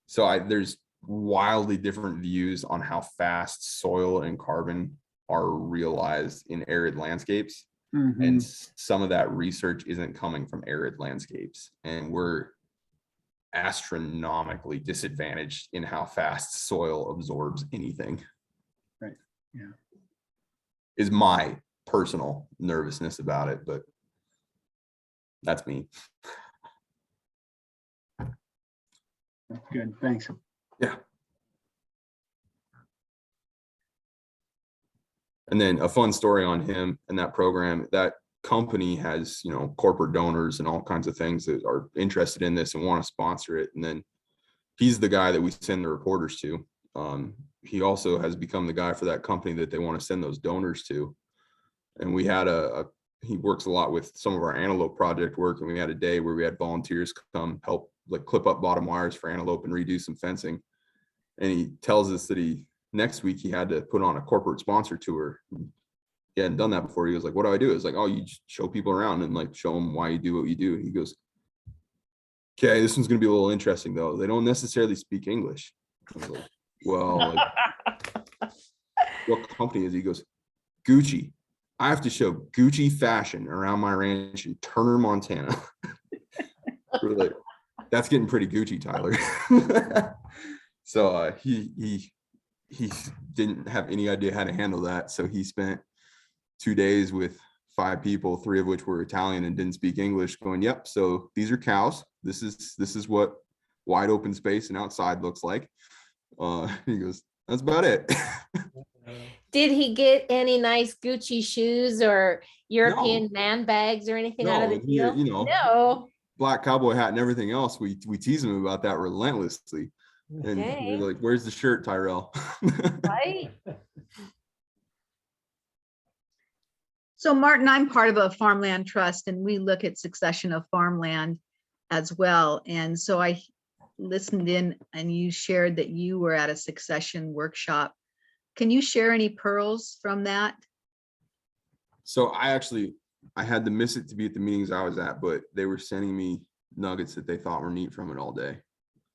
So there's wildly different views on how fast soil and carbon are realized in arid landscapes. Mhm. And some of that research isn't coming from arid landscapes, and we're astronomically disadvantaged in how fast soil absorbs anything. Right. Yeah. Is my personal nervousness about it, but that's me. That's good. Thanks. Yeah. And then a fun story on him and that program, that company has, corporate donors and all kinds of things that are interested in this and want to sponsor it. And then he's the guy that we send the reporters to. He also has become the guy for that company that they want to send those donors to. And we had he works a lot with some of our antelope project work. And we had a day where we had volunteers come help, like, clip up bottom wires for antelope and redo some fencing. And he tells us that next week he had to put on a corporate sponsor tour. He hadn't done that before. He was like, what do I do? It's like, oh, you just show people around and, like, show them why you do what you do. He goes, okay, this one's going to be a little interesting though. They don't necessarily speak English. I was like, well, like, what company is he? He goes, Gucci. I have to show Gucci fashion around my ranch in Turner, Montana. We're like, that's getting pretty Gucci, Tyler. So he didn't have any idea how to handle that. So he spent 2 days with 5 people, 3 of which were Italian and didn't speak English, going, yep, so these are cows. This is what wide open space and outside looks like. He goes, that's about it. Did he get any nice Gucci shoes or European man bags or anything out of the deal? No. Black cowboy hat and everything else. We tease him about that relentlessly. And Okay. we're like, where's the shirt, Tyrell? Right. So Martin, I'm part of a farmland trust and we look at succession of farmland as well. And so I listened in and you shared that you were at a succession workshop. Can you share any pearls from that? So I had to miss it to be at the meetings I was at, but they were sending me nuggets that they thought were neat from it all day.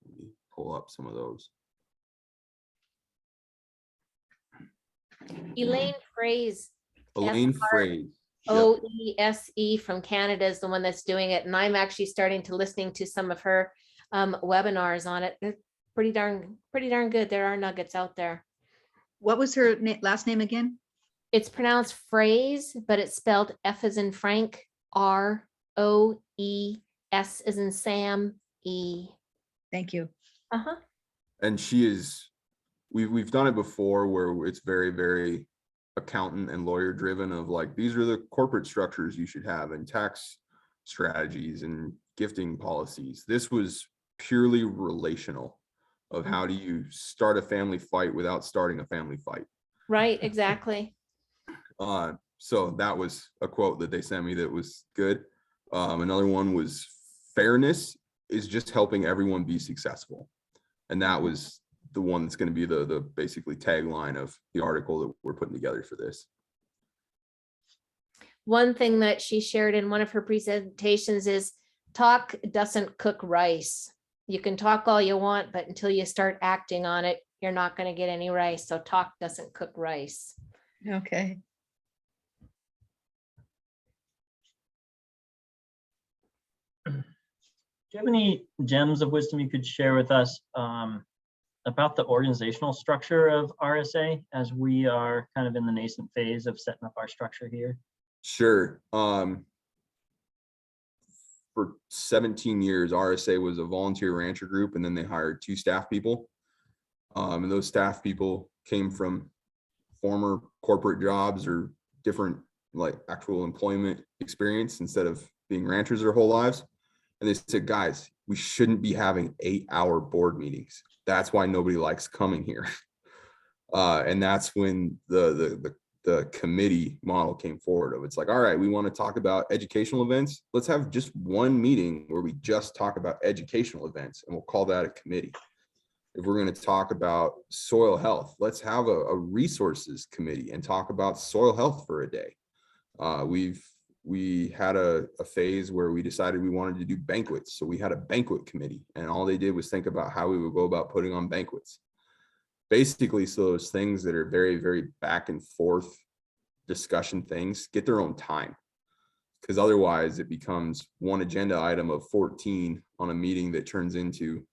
Let me pull up some of those. Elaine Fraze, Elaine Fraze. Yep. OESE from Canada is the one that's doing it. And I'm actually starting to listening to some of her webinars on it. They're pretty darn good. There are nuggets out there. What was her last name again? It's pronounced Fraze, but it's spelled F as in Frank, ROESE. S as in Sam, E. Thank you. Uh-huh. And we've done it before where it's very, very accountant and lawyer driven of like, these are the corporate structures you should have and tax strategies and gifting policies. This was purely relational of how do you start a family fight without starting a family fight. Right, exactly. So that was a quote that they sent me that was good. Another one was fairness is just helping everyone be successful. And that was the one that's going to be the basically tagline of the article that we're putting together for this. One thing that she shared in one of her presentations is talk doesn't cook rice. You can talk all you want, but until you start acting on it, you're not going to get any rice. So talk doesn't cook rice. Okay. Do you have any gems of wisdom you could share with us about the organizational structure of RSA as we are kind of in the nascent phase of setting up our structure here? Sure. For 17 years, RSA was a volunteer rancher group, and then they hired 2 staff people. And those staff people came from former corporate jobs or different like actual employment experience instead of being ranchers their whole lives. And they said, guys, we shouldn't be having 8-hour board meetings. That's why nobody likes coming here. And that's when the committee model came forward of it's like, all right, we want to talk about educational events. Let's have just one meeting where we just talk about educational events, and we'll call that a committee. If we're going to talk about soil health, let's have a resources committee and talk about soil health for a day. We had a phase where we decided we wanted to do banquets. So we had a banquet committee, and all they did was think about how we would go about putting on banquets. Basically, so those things that are very, very back and forth discussion things get their own time, because otherwise it becomes one agenda item of 14 on a meeting that turns into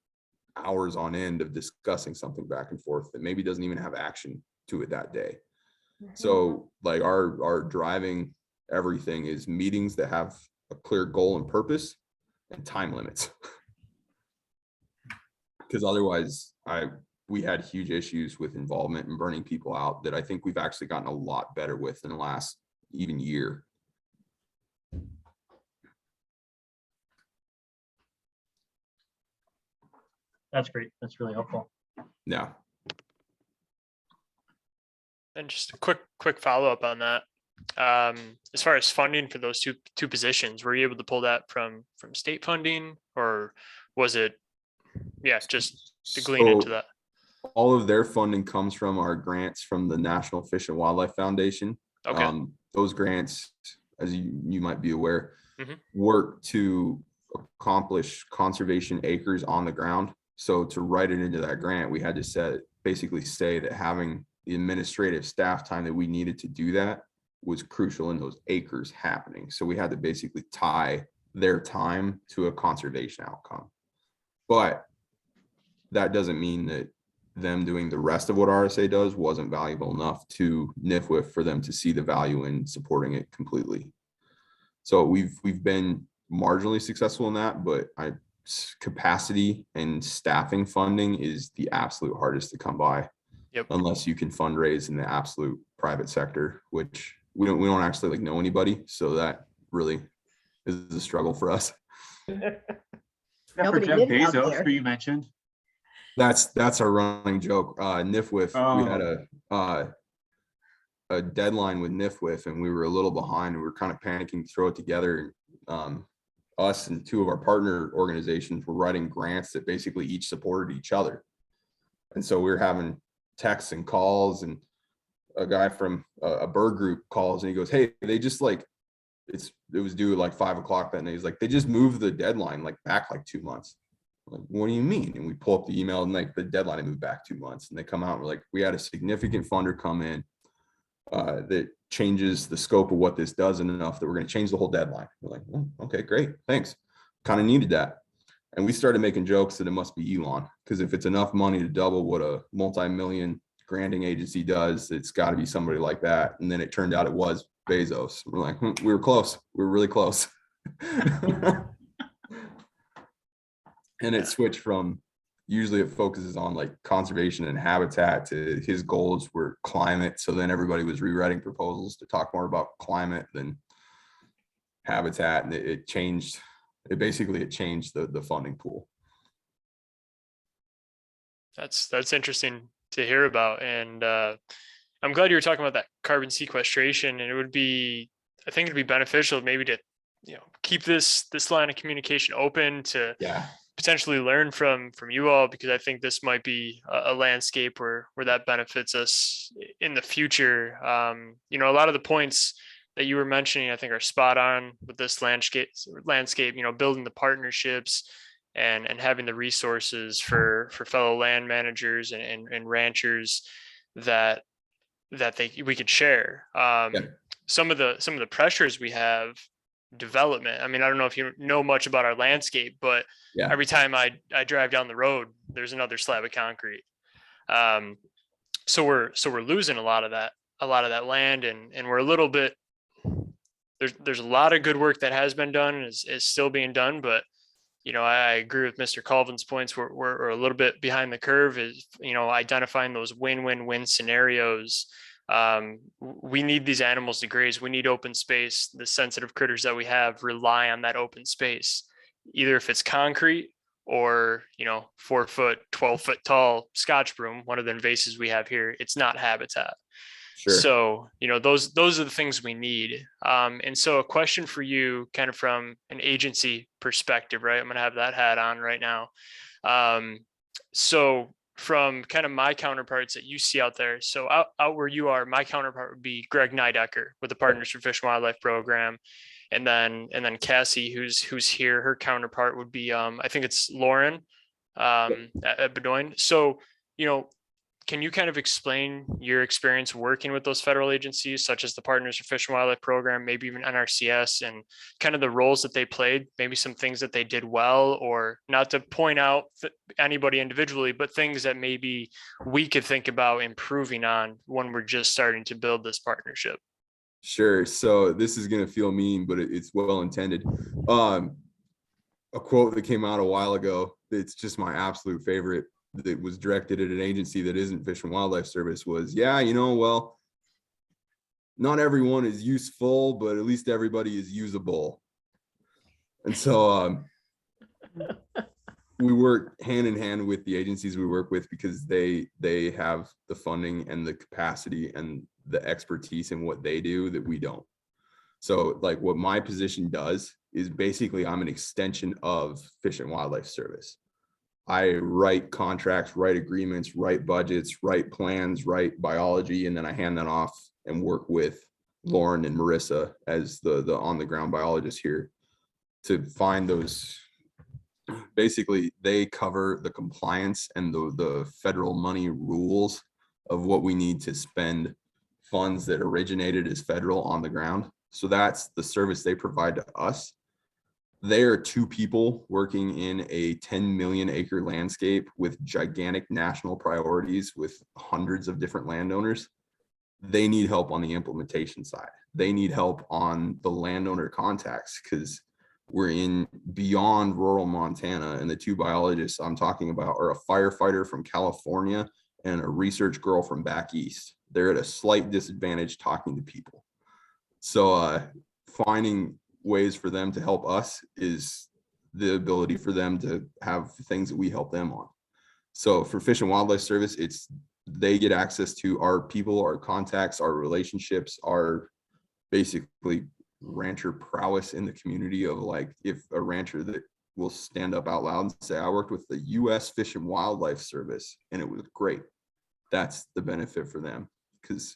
hours on end of discussing something back and forth that maybe doesn't even have action to it that day. So like our driving everything is meetings that have a clear goal and purpose and time limits. Because otherwise we had huge issues with involvement and burning people out that I think we've actually gotten a lot better with in the last even year. That's great. That's really helpful. Yeah. And just a quick follow-up on that. As far as funding for those two positions, were you able to pull that from state funding, or was it, just to glean into that? All of their funding comes from our grants from the National Fish and Wildlife Foundation. Okay. Those grants, as you might be aware, work to accomplish conservation acres on the ground. So to write it into that grant, we had to basically say that having the administrative staff time that we needed to do that was crucial in those acres happening. So we had to basically tie their time to a conservation outcome. But that doesn't mean that them doing the rest of what RSA does wasn't valuable enough to NIFWF for them to see the value in supporting it completely. So we've been marginally successful in that, but capacity and staffing funding is the absolute hardest to come by. Yep. Unless you can fundraise in the absolute private sector, which we don't actually like know anybody. So that really is a struggle for us. Nobody Jeff lives out Bezos, there. who you mentioned. That's our running joke. NIFWF, we had a deadline with NIFWF, and we were a little behind. We were kind of panicking to throw it together. Us and 2 of our partner organizations were writing grants that basically each supported each other. And so we were having texts and calls, and a guy from a bird group calls and he goes, hey, they just like, it was due at like 5 o'clock that night. He's like, they just moved the deadline back 2 months. I'm like, what do you mean? And we pull up the email, and the deadline had moved back 2 months, and they come out and we're like, we had a significant funder come in that changes the scope of what this does enough that we're going to change the whole deadline. We're like, oh, okay, great, thanks. Kind of needed that. And we started making jokes that it must be Elon, because if it's enough money to double what a multi-million granting agency does, it's got to be somebody like that. And then it turned out it was Bezos. We're like, we were close. We were really close. And it switched from, usually it focuses on like conservation and habitat, to his goals were climate. So then everybody was rewriting proposals to talk more about climate than habitat, and it changed. It changed the funding pool. That's interesting to hear about. And I'm glad you were talking about that carbon sequestration, and I think it'd be beneficial maybe to, keep this line of communication open to potentially learn from you all, because I think this might be a landscape where that benefits us in the future. A lot of the points that you were mentioning, I think, are spot on with this landscape, building the partnerships and having the resources for fellow land managers and ranchers that we could share. Some of the pressures we have, development. I mean, I don't know if you know much about our landscape, but every time I drive down the road, there's another slab of concrete. So we're losing a lot of that land, and we're a little bit, there's a lot of good work that has been done and is still being done, but I agree with Mr. Colvin's points. We're a little bit behind the curve, is identifying those win-win-win scenarios. We need these animals to graze. We need open space. The sensitive critters that we have rely on that open space, either if it's concrete or 4 foot, 12 foot tall Scotch broom, one of the invasives we have here. It's not habitat. Sure. So those are the things we need. And so a question for you, kind of from an agency perspective, right? I'm gonna have that hat on right now. So from kind of my counterparts that you see out there, so out where you are, my counterpart would be Greg Nidecker with the Partners for Fish and Wildlife Program, and then Cassie, who's here, her counterpart would be I think it's Lauren at Bedoin. So can you kind of explain your experience working with those federal agencies, such as the Partners for Fish and Wildlife Program, maybe even NRCS, and kind of the roles that they played, maybe some things that they did well, or not to point out anybody individually, but things that maybe we could think about improving on when we're just starting to build this partnership? Sure. So this is going to feel mean, but it's well intended. A quote that came out a while ago, it's just my absolute favorite, that was directed at an agency that isn't Fish and Wildlife Service, was, well, not everyone is useful, but at least everybody is usable. And so we work hand in hand with the agencies we work with, because they have the funding and the capacity and the expertise in what they do that we don't. So like what my position does is basically I'm an extension of Fish and Wildlife Service. I write contracts, write agreements, write budgets, write plans, write biology, and then I hand that off and work with Lauren and Marissa as the on the ground biologists here to find those. Basically, they cover the compliance and the federal money rules of what we need to spend funds that originated as federal on the ground. So that's the service they provide to us. They are 2 people working in a 10 million acre landscape with gigantic national priorities with hundreds of different landowners. They need help on the implementation side. They need help on the landowner contacts, because we're in beyond rural Montana, and the 2 biologists I'm talking about are a firefighter from California and a research girl from back east. They're at a slight disadvantage talking to people. So finding ways for them to help us is the ability for them to have things that we help them on. So for Fish and Wildlife Service, they get access to our people, our contacts, our relationships, our basically rancher prowess in the community of, like, if a rancher that will stand up out loud and say, I worked with the US Fish and Wildlife Service and it was great. That's the benefit for them, because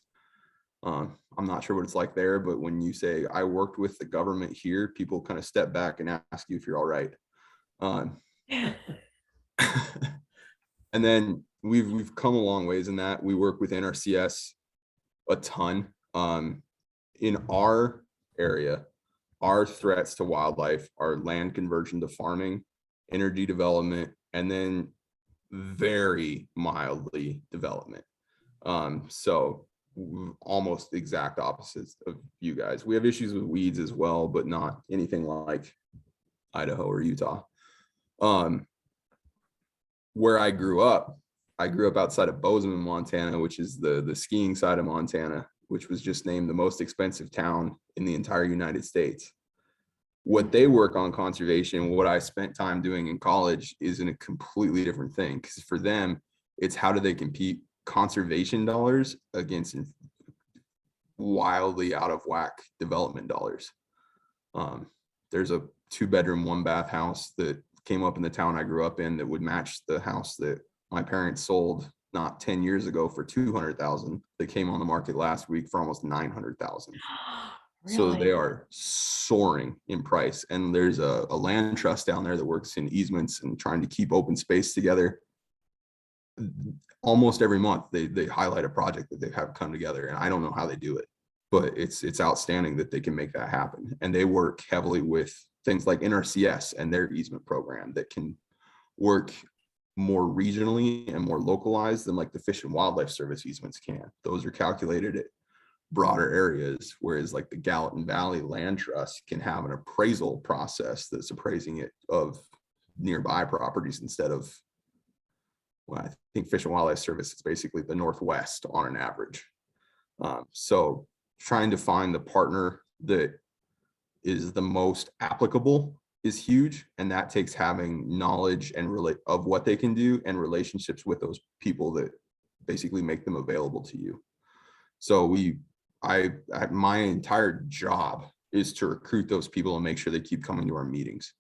I'm not sure what it's like there, but when you say I worked with the government here, people kind of step back and ask you if you're all right. And then we've come a long ways in that. We work with NRCS a ton. In our area, our threats to wildlife are land conversion to farming, energy development, and then very mildly development. So almost exact opposites of you guys. We have issues with weeds as well, but not anything like Idaho or Utah. where I grew up outside of Bozeman, Montana, which is the skiing side of Montana, which was just named the most expensive town in the entire United States. What they work on conservation, what I spent time doing in college, is in a completely different thing. Because for them, it's how do they compete conservation dollars against wildly out of whack development dollars. There's a 2-bedroom, 1-bath house that came up in the town I grew up in that would match the house that my parents sold not 10 years ago for 200,000. They came on the market last week for almost 900,000. So they Really? are soaring in price. And there's a land trust down there that works in easements and trying to keep open space together. Almost every month they highlight a project that they have come together, and I don't know how they do it, but it's outstanding that they can make that happen. And they work heavily with things like NRCS and their easement program that can work more regionally and more localized than like the Fish and Wildlife Service easements can. Those are calculated at broader areas, whereas like the Gallatin Valley Land Trust can have an appraisal process that's appraising it of nearby properties instead of, well, I think Fish and Wildlife Service is basically the Northwest on an average. So trying to find the partner that is the most applicable is huge. And that takes having knowledge and of what they can do and relationships with those people that basically make them available to you. So my entire job is to recruit those people and make sure they keep coming to our meetings,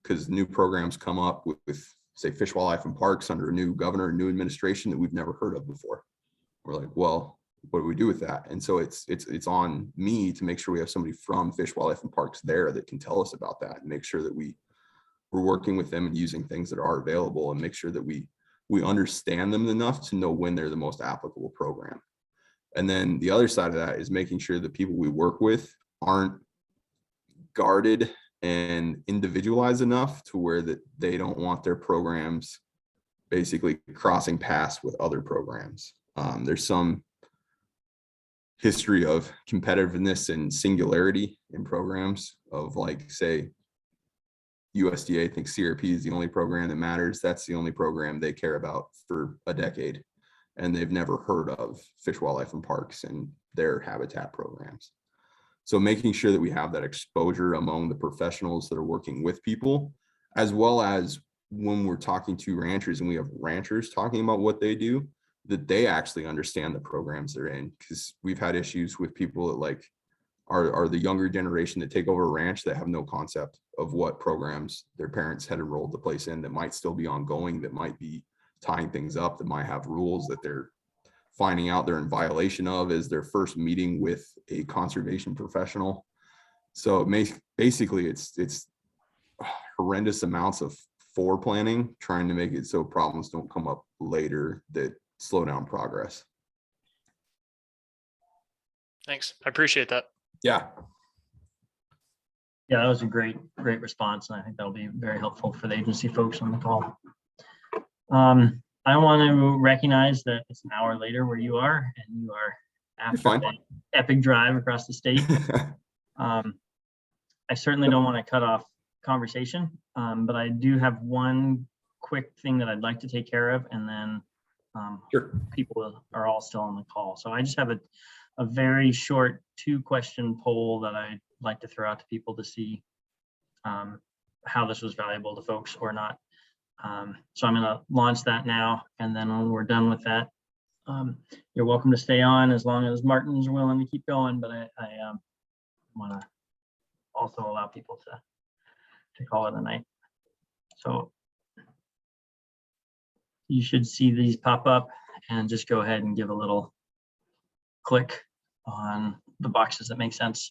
because new programs come up with say Fish, Wildlife and Parks under a new governor, new administration that we've never heard of before. We're like, well, what do we do with that? And so it's on me to make sure we have somebody from Fish, Wildlife and Parks there that can tell us about that and make sure that we're working with them and using things that are available and make sure that we understand them enough to know when they're the most applicable program. And then the other side of that is making sure the people we work with aren't guarded and individualized enough to where that they don't want their programs basically crossing paths with other programs. There's some history of competitiveness and singularity in programs of like, say, USDA thinks CRP is the only program that matters. That's the only program they care about for a decade. And they've never heard of Fish, Wildlife and Parks and their habitat programs. So making sure that we have that exposure among the professionals that are working with people, as well as when we're talking to ranchers and we have ranchers talking about what they do, that they actually understand the programs they're in. Because we've had issues with people that like are the younger generation that take over a ranch that have no concept of what programs their parents had enrolled the place in that might still be ongoing, that might be tying things up, that might have rules that they're finding out they're in violation of as their first meeting with a conservation professional. So basically it's horrendous amounts of planning, trying to make it so problems don't come up later that slow down progress. Thanks. I appreciate that. Yeah. Yeah, that was a great response. And I think that'll be very helpful for the agency folks on the call. I want to recognize that it's an hour later where you are, and you are after an epic drive across the state. I certainly don't want to cut off conversation, but I do have one quick thing that I'd like to take care of, and then Sure. People are all still on the call. So I just have a very short 2-question poll that I'd like to throw out to people to see how this was valuable to folks or not. So I'm going to launch that now, and then when we're done with that, you're welcome to stay on as long as Martin's willing to keep going, but I want to also allow people to call it a night. So you should see these pop up, and just go ahead and give a little click on the boxes that make sense.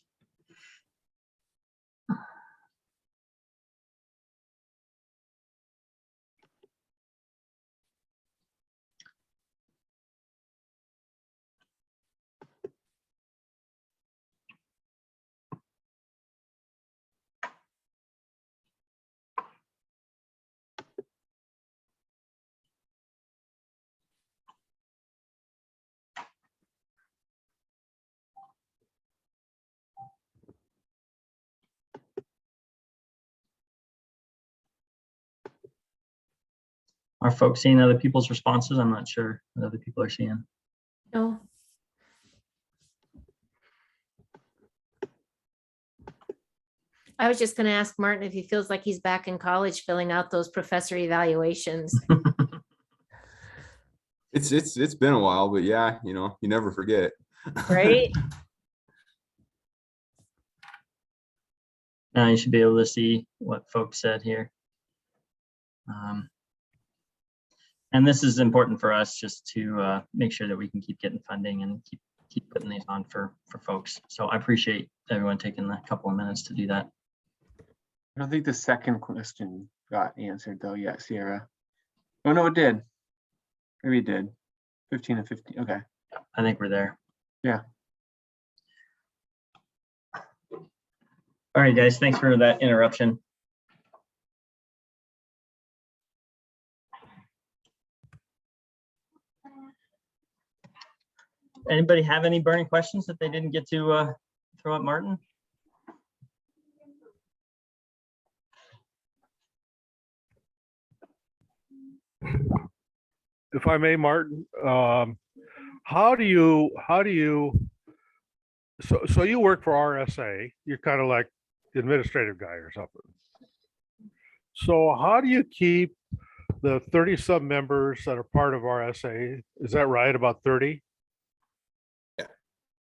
Are folks seeing other people's responses? I'm not sure what other people are seeing. No. I was just gonna ask Martin if he feels like he's back in college filling out those professor evaluations. It's been a while, but yeah, you know, you never forget. Right? Now you should be able to see what folks said here. And this is important for us just to make sure that we can keep getting funding and keep putting these on for folks. So I appreciate everyone taking a couple of minutes to do that. I don't think the second question got answered though yet, Sierra. Oh, no, it did. Maybe it did. 15 and 15. Okay. I think we're there. Yeah. All right, guys, thanks for that interruption. Anybody have any burning questions that they didn't get to throw at Martin? If I may, Martin, how do you, so you work for RSA, you're kind of like the administrative guy or something. So how do you keep the 30 some members that are part of RSA? Is that right? About 30?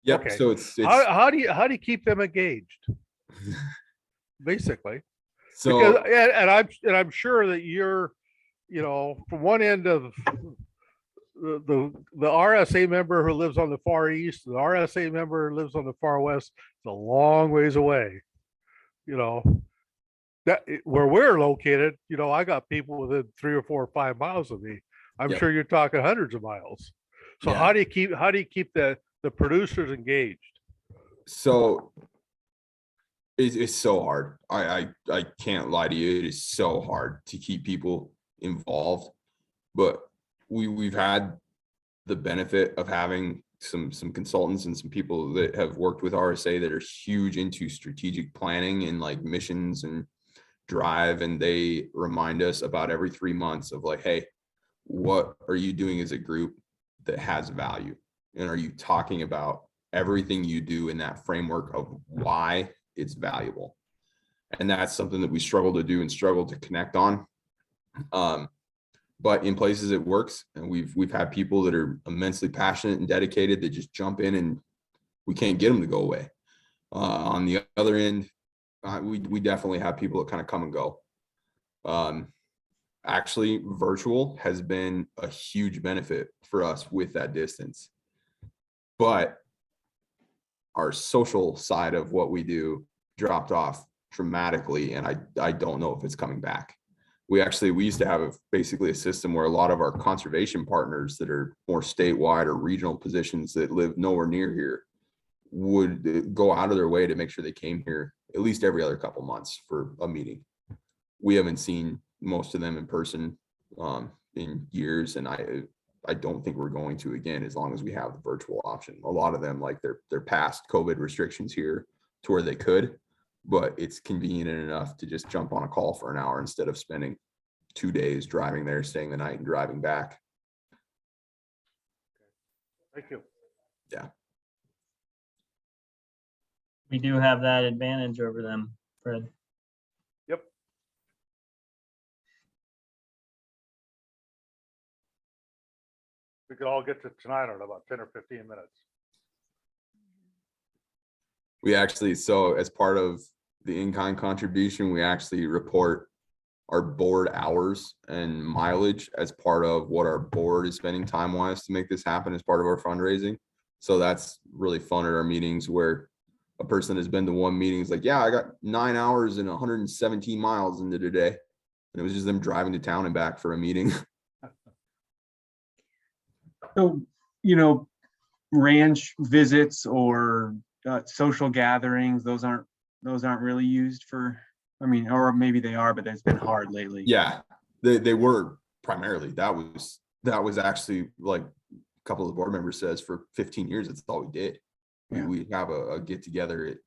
Yep. Okay. So it's How do you keep them engaged? Basically. so Because, and I'm sure that you're, you know, from one end of the RSA member who lives on the far east, the RSA member who lives on the far west, it's a long ways away. You know, that where we're located, you know, I got people within 3 or 4 or 5 miles of me. I'm Yep. sure you're talking hundreds of miles. So Yeah. how do you keep the producers engaged? So it's so hard. I can't lie to you. It is so hard to keep people involved, but we've had the benefit of having some consultants and some people that have worked with RSA that are huge into strategic planning and like missions and drive, and they remind us about every 3 months of like, hey, what are you doing as a group that has value, and are you talking about everything you do in that framework of why it's valuable? And that's something that we struggle to do and struggle to connect on. But in places it works, and we've had people that are immensely passionate and dedicated that just jump in, and we can't get them to go away. On the other end, we definitely have people that kind of come and go. Actually, virtual has been a huge benefit for us with that distance, but our social side of what we do dropped off dramatically, and I don't know if it's coming back. We used to have basically a system where a lot of our conservation partners that are more statewide or regional positions that live nowhere near here would go out of their way to make sure they came here at least every other couple months for a meeting. We haven't seen most of them in person in years, and I don't think we're going to again as long as we have the virtual option. A lot of them, like they're past COVID restrictions here to where they could, but it's convenient enough to just jump on a call for an hour instead of spending 2 days driving there, staying the night, and driving back. Thank you. Yeah. We do have that advantage over them, Fred. Yep. We could all get to tonight in about 10 or 15 minutes. We actually, so as part of the in-kind contribution, we actually report our board hours and mileage as part of what our board is spending time-wise to make this happen as part of our fundraising. So that's really fun at our meetings where a person has been to one meeting, is like, yeah, I got 9 hours and 117 miles into today. And it was just them driving to town and back for a meeting. So, you know, ranch visits or social gatherings, those aren't really used for, I mean, or maybe they are, but it's been hard lately. Yeah, they were primarily. That was actually, like a couple of the board members says, for 15 years, that's all we did. Yeah. We have a get together at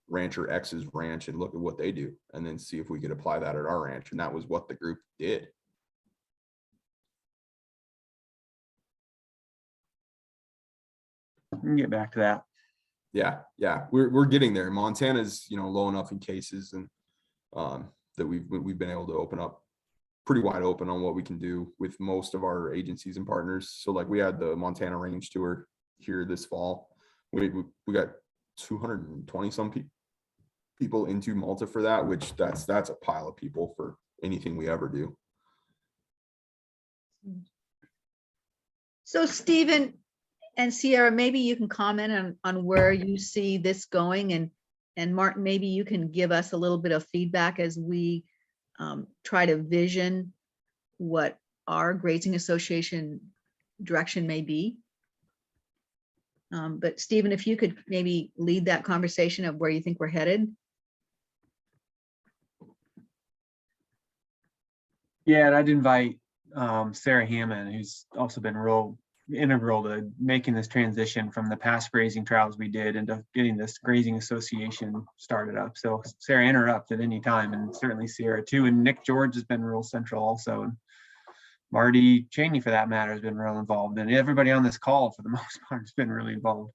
Rancher X's ranch and look at what they do, and then see if we could apply that at our ranch. And that was what the group did. we can get back to that. Yeah, we're getting there. Montana's, low enough in cases, and that we've been able to open up pretty wide open on what we can do with most of our agencies and partners. So like we had the Montana Range Tour here this fall. We got 220 some people into Malta for that, which that's a pile of people for anything we ever do. So Stephen and Sierra, maybe you can comment on where you see this going, and Martin, maybe you can give us a little bit of feedback as we try to vision what our grazing association direction may be. But Stephen, if you could maybe lead that conversation of where you think we're headed. Yeah, and I'd invite Sarah Hammond, who's also been real integral to making this transition from the past grazing trials we did into getting this grazing association started up. So Sarah, interrupt at any time, and certainly Sierra too. And Nick George has been real central also. And Marty Cheney, for that matter, has been real involved. And everybody on this call, for the most part, has been really involved.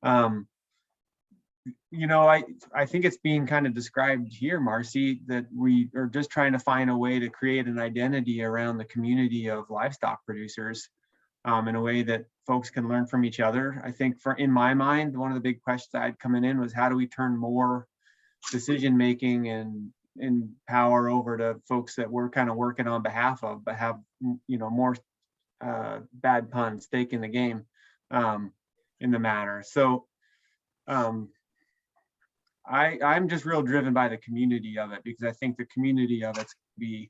I think it's being kind of described here, Marcy, that we are just trying to find a way to create an identity around the community of livestock producers in a way that folks can learn from each other. I think in my mind, one of the big questions I had coming in was how do we turn more decision-making and power over to folks that we're kind of working on behalf of, but have, more bad pun, stake in the game in the matter. So I'm just real driven by the community of it, because I think the community of it's be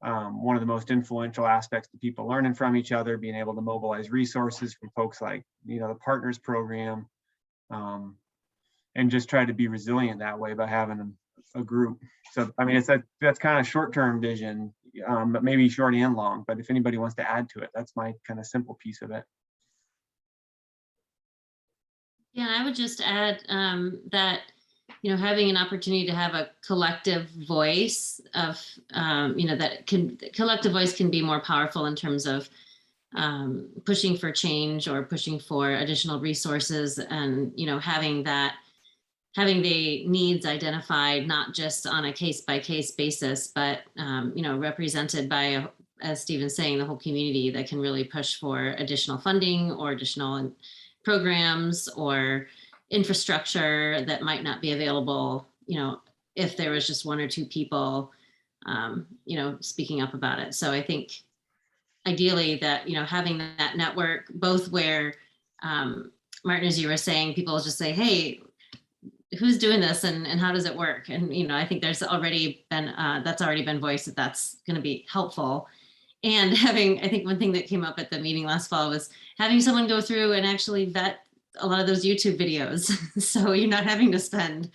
one of the most influential aspects to people learning from each other, being able to mobilize resources from folks like, the Partners Program, and just try to be resilient that way by having a group. So, I mean, that's kind of short-term vision, but maybe short and long. But if anybody wants to add to it, that's my kind of simple piece of it. Yeah, I would just add that, having an opportunity to have a collective voice of, collective voice can be more powerful in terms of pushing for change or pushing for additional resources, and, having the needs identified, not just on a case-by-case basis, but, represented by, as Stephen's saying, the whole community that can really push for additional funding or additional programs or infrastructure that might not be available, if there was just one or two people, speaking up about it. So I think ideally that, having that network, both where, Martin, as you were saying, people just say, hey, who's doing this and how does it work? And, I think there's already been, that's already been voiced that's going to be helpful. And I think one thing that came up at the meeting last fall was having someone go through and actually vet a lot of those YouTube videos. So you're not having to spend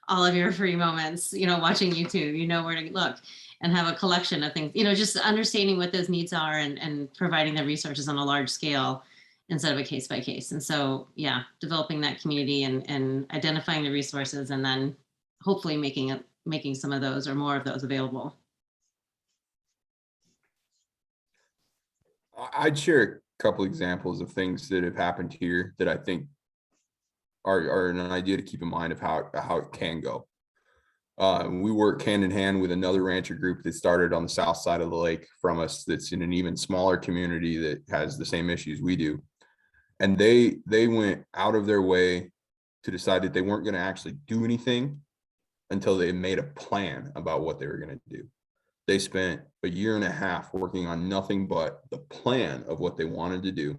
all of your free moments, watching YouTube, where to look, and have a collection of things, just understanding what those needs are and providing the resources on a large scale instead of a case by case. And so, yeah, developing that community and identifying the resources, and then hopefully making some of those or more of those available. I'd share a couple examples of things that have happened here that I think are an idea to keep in mind of how it can go. We work hand in hand with another rancher group that started on the south side of the lake from us, that's in an even smaller community that has the same issues we do. And they went out of their way to decide that they weren't going to actually do anything until they made a plan about what they were going to do. They spent a year and a half working on nothing but the plan of what they wanted to do.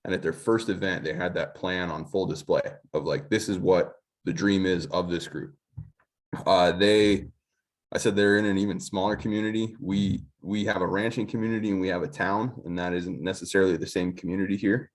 And at their first event, they had that plan on full display of like, this is what the dream is of this group. I said they're in an even smaller community. We have a ranching community and we have a town, and that isn't necessarily the same community here.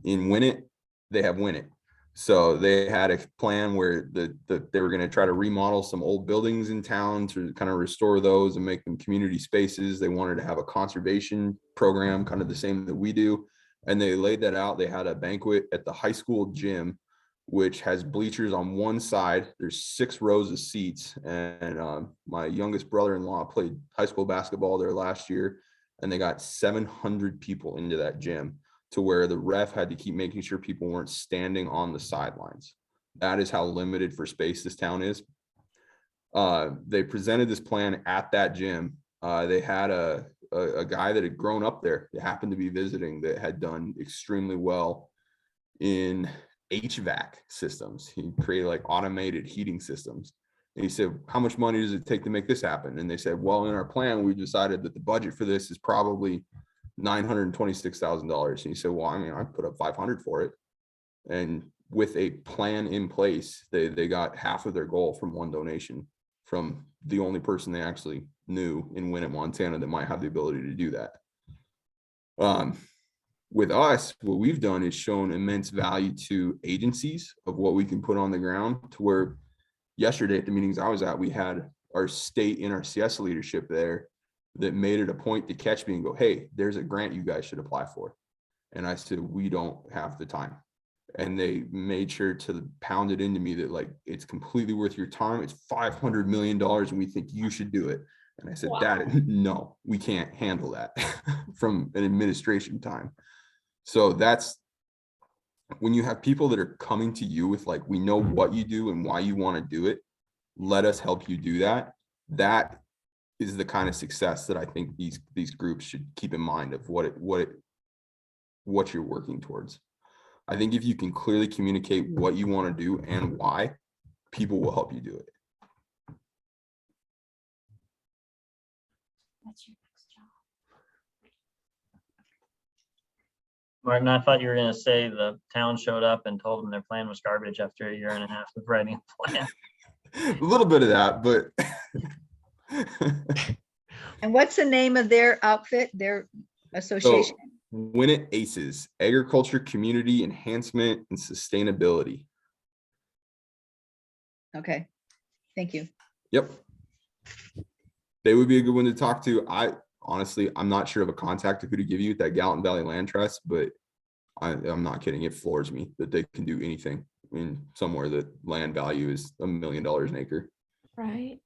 In Winnett, they have Winnett. So they had a plan where they were going to try to remodel some old buildings in town to kind of restore those and make them community spaces. They wanted to have a conservation program, kind of the same that we do. And they laid that out. They had a banquet at the high school gym, which has bleachers on one side. There's 6 rows of seats. And my youngest brother-in-law played high school basketball there last year, and they got 700 people into that gym to where the ref had to keep making sure people weren't standing on the sidelines. That is how limited for space this town is. They presented this plan at that gym. They had a guy that had grown up there that happened to be visiting that had done extremely well in HVAC systems. He created like automated heating systems. And he said, how much money does it take to make this happen? And they said, well, in our plan, we decided that the budget for this is probably $926,000. And he said, well, I mean, I put up 500 for it. And with a plan in place, they got half of their goal from one donation from the only person they actually knew in Winnett, Montana that might have the ability to do that. With us, what we've done is shown immense value to agencies of what we can put on the ground, to where yesterday at the meetings I was at, we had our state NRCS leadership there that made it a point to catch me and go, hey, there's a grant you guys should apply for. And I said, we don't have the time. And they made sure to pound it into me that like, it's completely worth your time. It's $500 million and we think you should do it. And I said, Wow. Dad, no, we can't handle that from an administration time. So that's when you have people that are coming to you with like, we know what you do and why you want to do it. Let us help you do that. That is the kind of success that I think these groups should keep in mind of what you're working towards. I think if you can clearly communicate what you want to do and why, people will help you do it. That's your next job. Martin, I thought you were gonna say the town showed up and told them their plan was garbage after a year and a half of writing a plan. A little bit of that, but And what's the name of their outfit, their association? Winnett ACES, Agriculture, Community Enhancement, and Sustainability. Okay, thank you. Yep. They would be a good one to talk to. Honestly, I'm not sure of a contact of who to give you at that Gallatin Valley Land Trust, but I'm not kidding. It floors me that they can do anything in somewhere that land value is $1 million an acre. Right.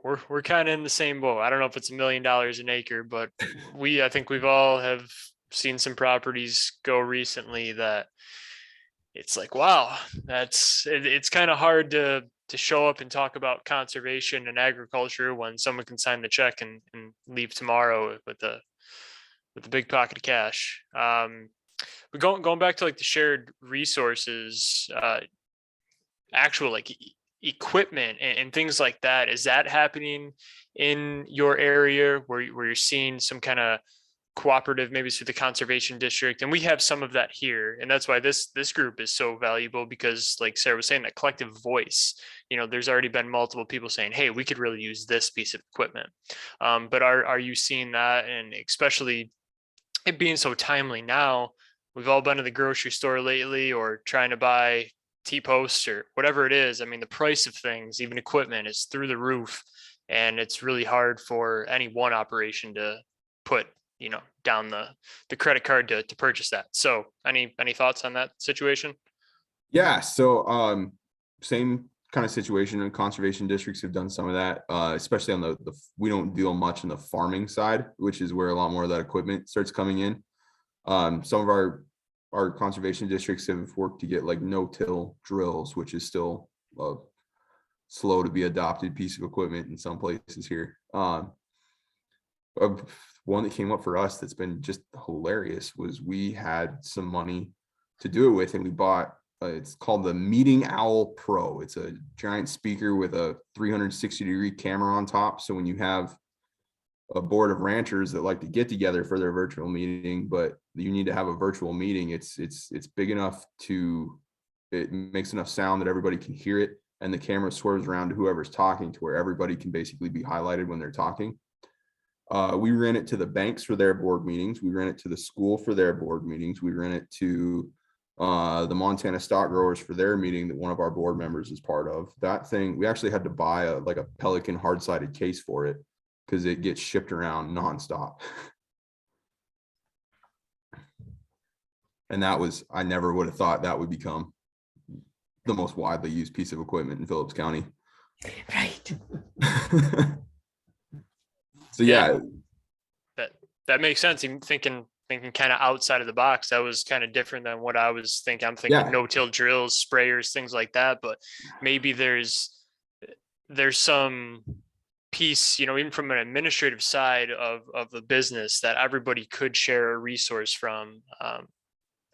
We're kind of in the same boat. I don't know if it's $1 million an acre, but I think we've all have seen some properties go recently that it's like, wow, it's kind of hard to show up and talk about conservation and agriculture when someone can sign the check and leave tomorrow with a big pocket of cash. But going back to like the shared resources, actual like equipment and things like that, is that happening in your area where you're seeing some kind of cooperative, maybe through the conservation district? And we have some of that here, and that's why this group is so valuable, because like Sarah was saying, that collective voice, there's already been multiple people saying, hey, we could really use this piece of equipment. But are you seeing that? And especially it being so timely now, we've all been to the grocery store lately or trying to buy T-posts or whatever it is. I mean, the price of things, even equipment, is through the roof, and it's really hard for any one operation to put down the credit card to purchase that. So any thoughts on that situation? Yeah, so same kind of situation, and conservation districts have done some of that, especially on the we don't deal much in the farming side, which is where a lot more of that equipment starts coming in. Some of our conservation districts have worked to get like no-till drills, which is still a slow to be adopted piece of equipment in some places here. One that came up for us that's been just hilarious was we had some money to do it with, and we bought it's called the Meeting Owl Pro. It's a giant speaker with a 360-degree camera on top, so when you have a board of ranchers that like to get together for their virtual meeting, but you need to have a virtual meeting, it's big enough it makes enough sound that everybody can hear it, and the camera swerves around to whoever's talking to where everybody can basically be highlighted when they're talking. We ran it to the banks for their board meetings. We ran it to the school for their board meetings. We ran it to the Montana stock growers for their meeting that one of our board members is part of. That thing, we actually had to buy a Pelican hard-sided case for it because it gets shipped around nonstop. And I never would have thought that would become the most widely used piece of equipment in Phillips County. Right. So yeah, that makes sense. Even thinking kind of outside of the box, that was kind of different than what I was thinking. I'm thinking Yeah. no-till drills, sprayers, things like that, but maybe there's some piece, even from an administrative side of the business that everybody could share a resource from.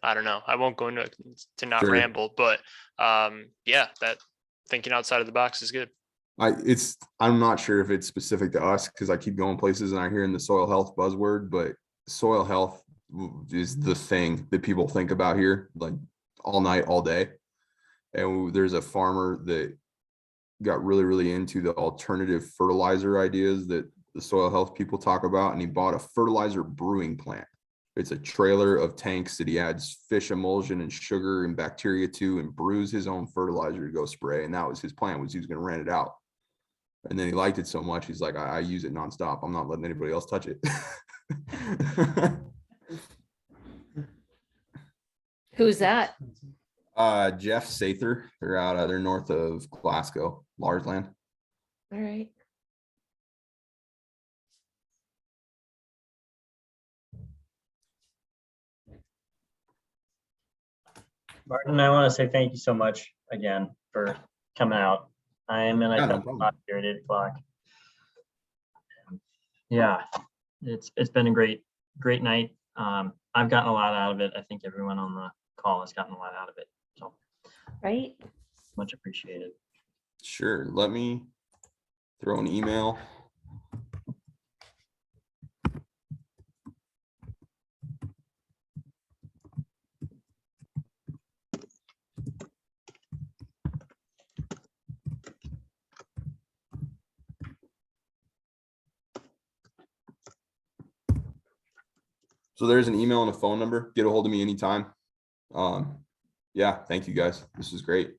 I don't know. I won't go into to not Sure. ramble, but yeah, that thinking outside of the box is good. I'm not sure if it's specific to us because I keep going places and I hear in the soil health buzzword, but soil health is the thing that people think about here, like all night, all day. And there's a farmer that got really, really into the alternative fertilizer ideas that the soil health people talk about. And he bought a fertilizer brewing plant. It's a trailer of tanks that he adds fish emulsion and sugar and bacteria to and brews his own fertilizer to go spray. And that was his plan, was he was going to rent it out. And then he liked it so much, he's like, I use it nonstop. I'm not letting anybody else touch it. Who's that? Jeff Sather. They're north of Glasgow, Larsland. All right. Martin, I want to say thank you so much again for coming out. I am in Yeah, no a problem. lot here at 8 o'clock. Yeah, it's been a great night. I've gotten a lot out of it. I think everyone on the call has gotten a lot out of it. So Right. much appreciated. Sure. Let me throw an email. So there's an email and a phone number. Get a hold of me anytime. Yeah, thank you guys. This is great.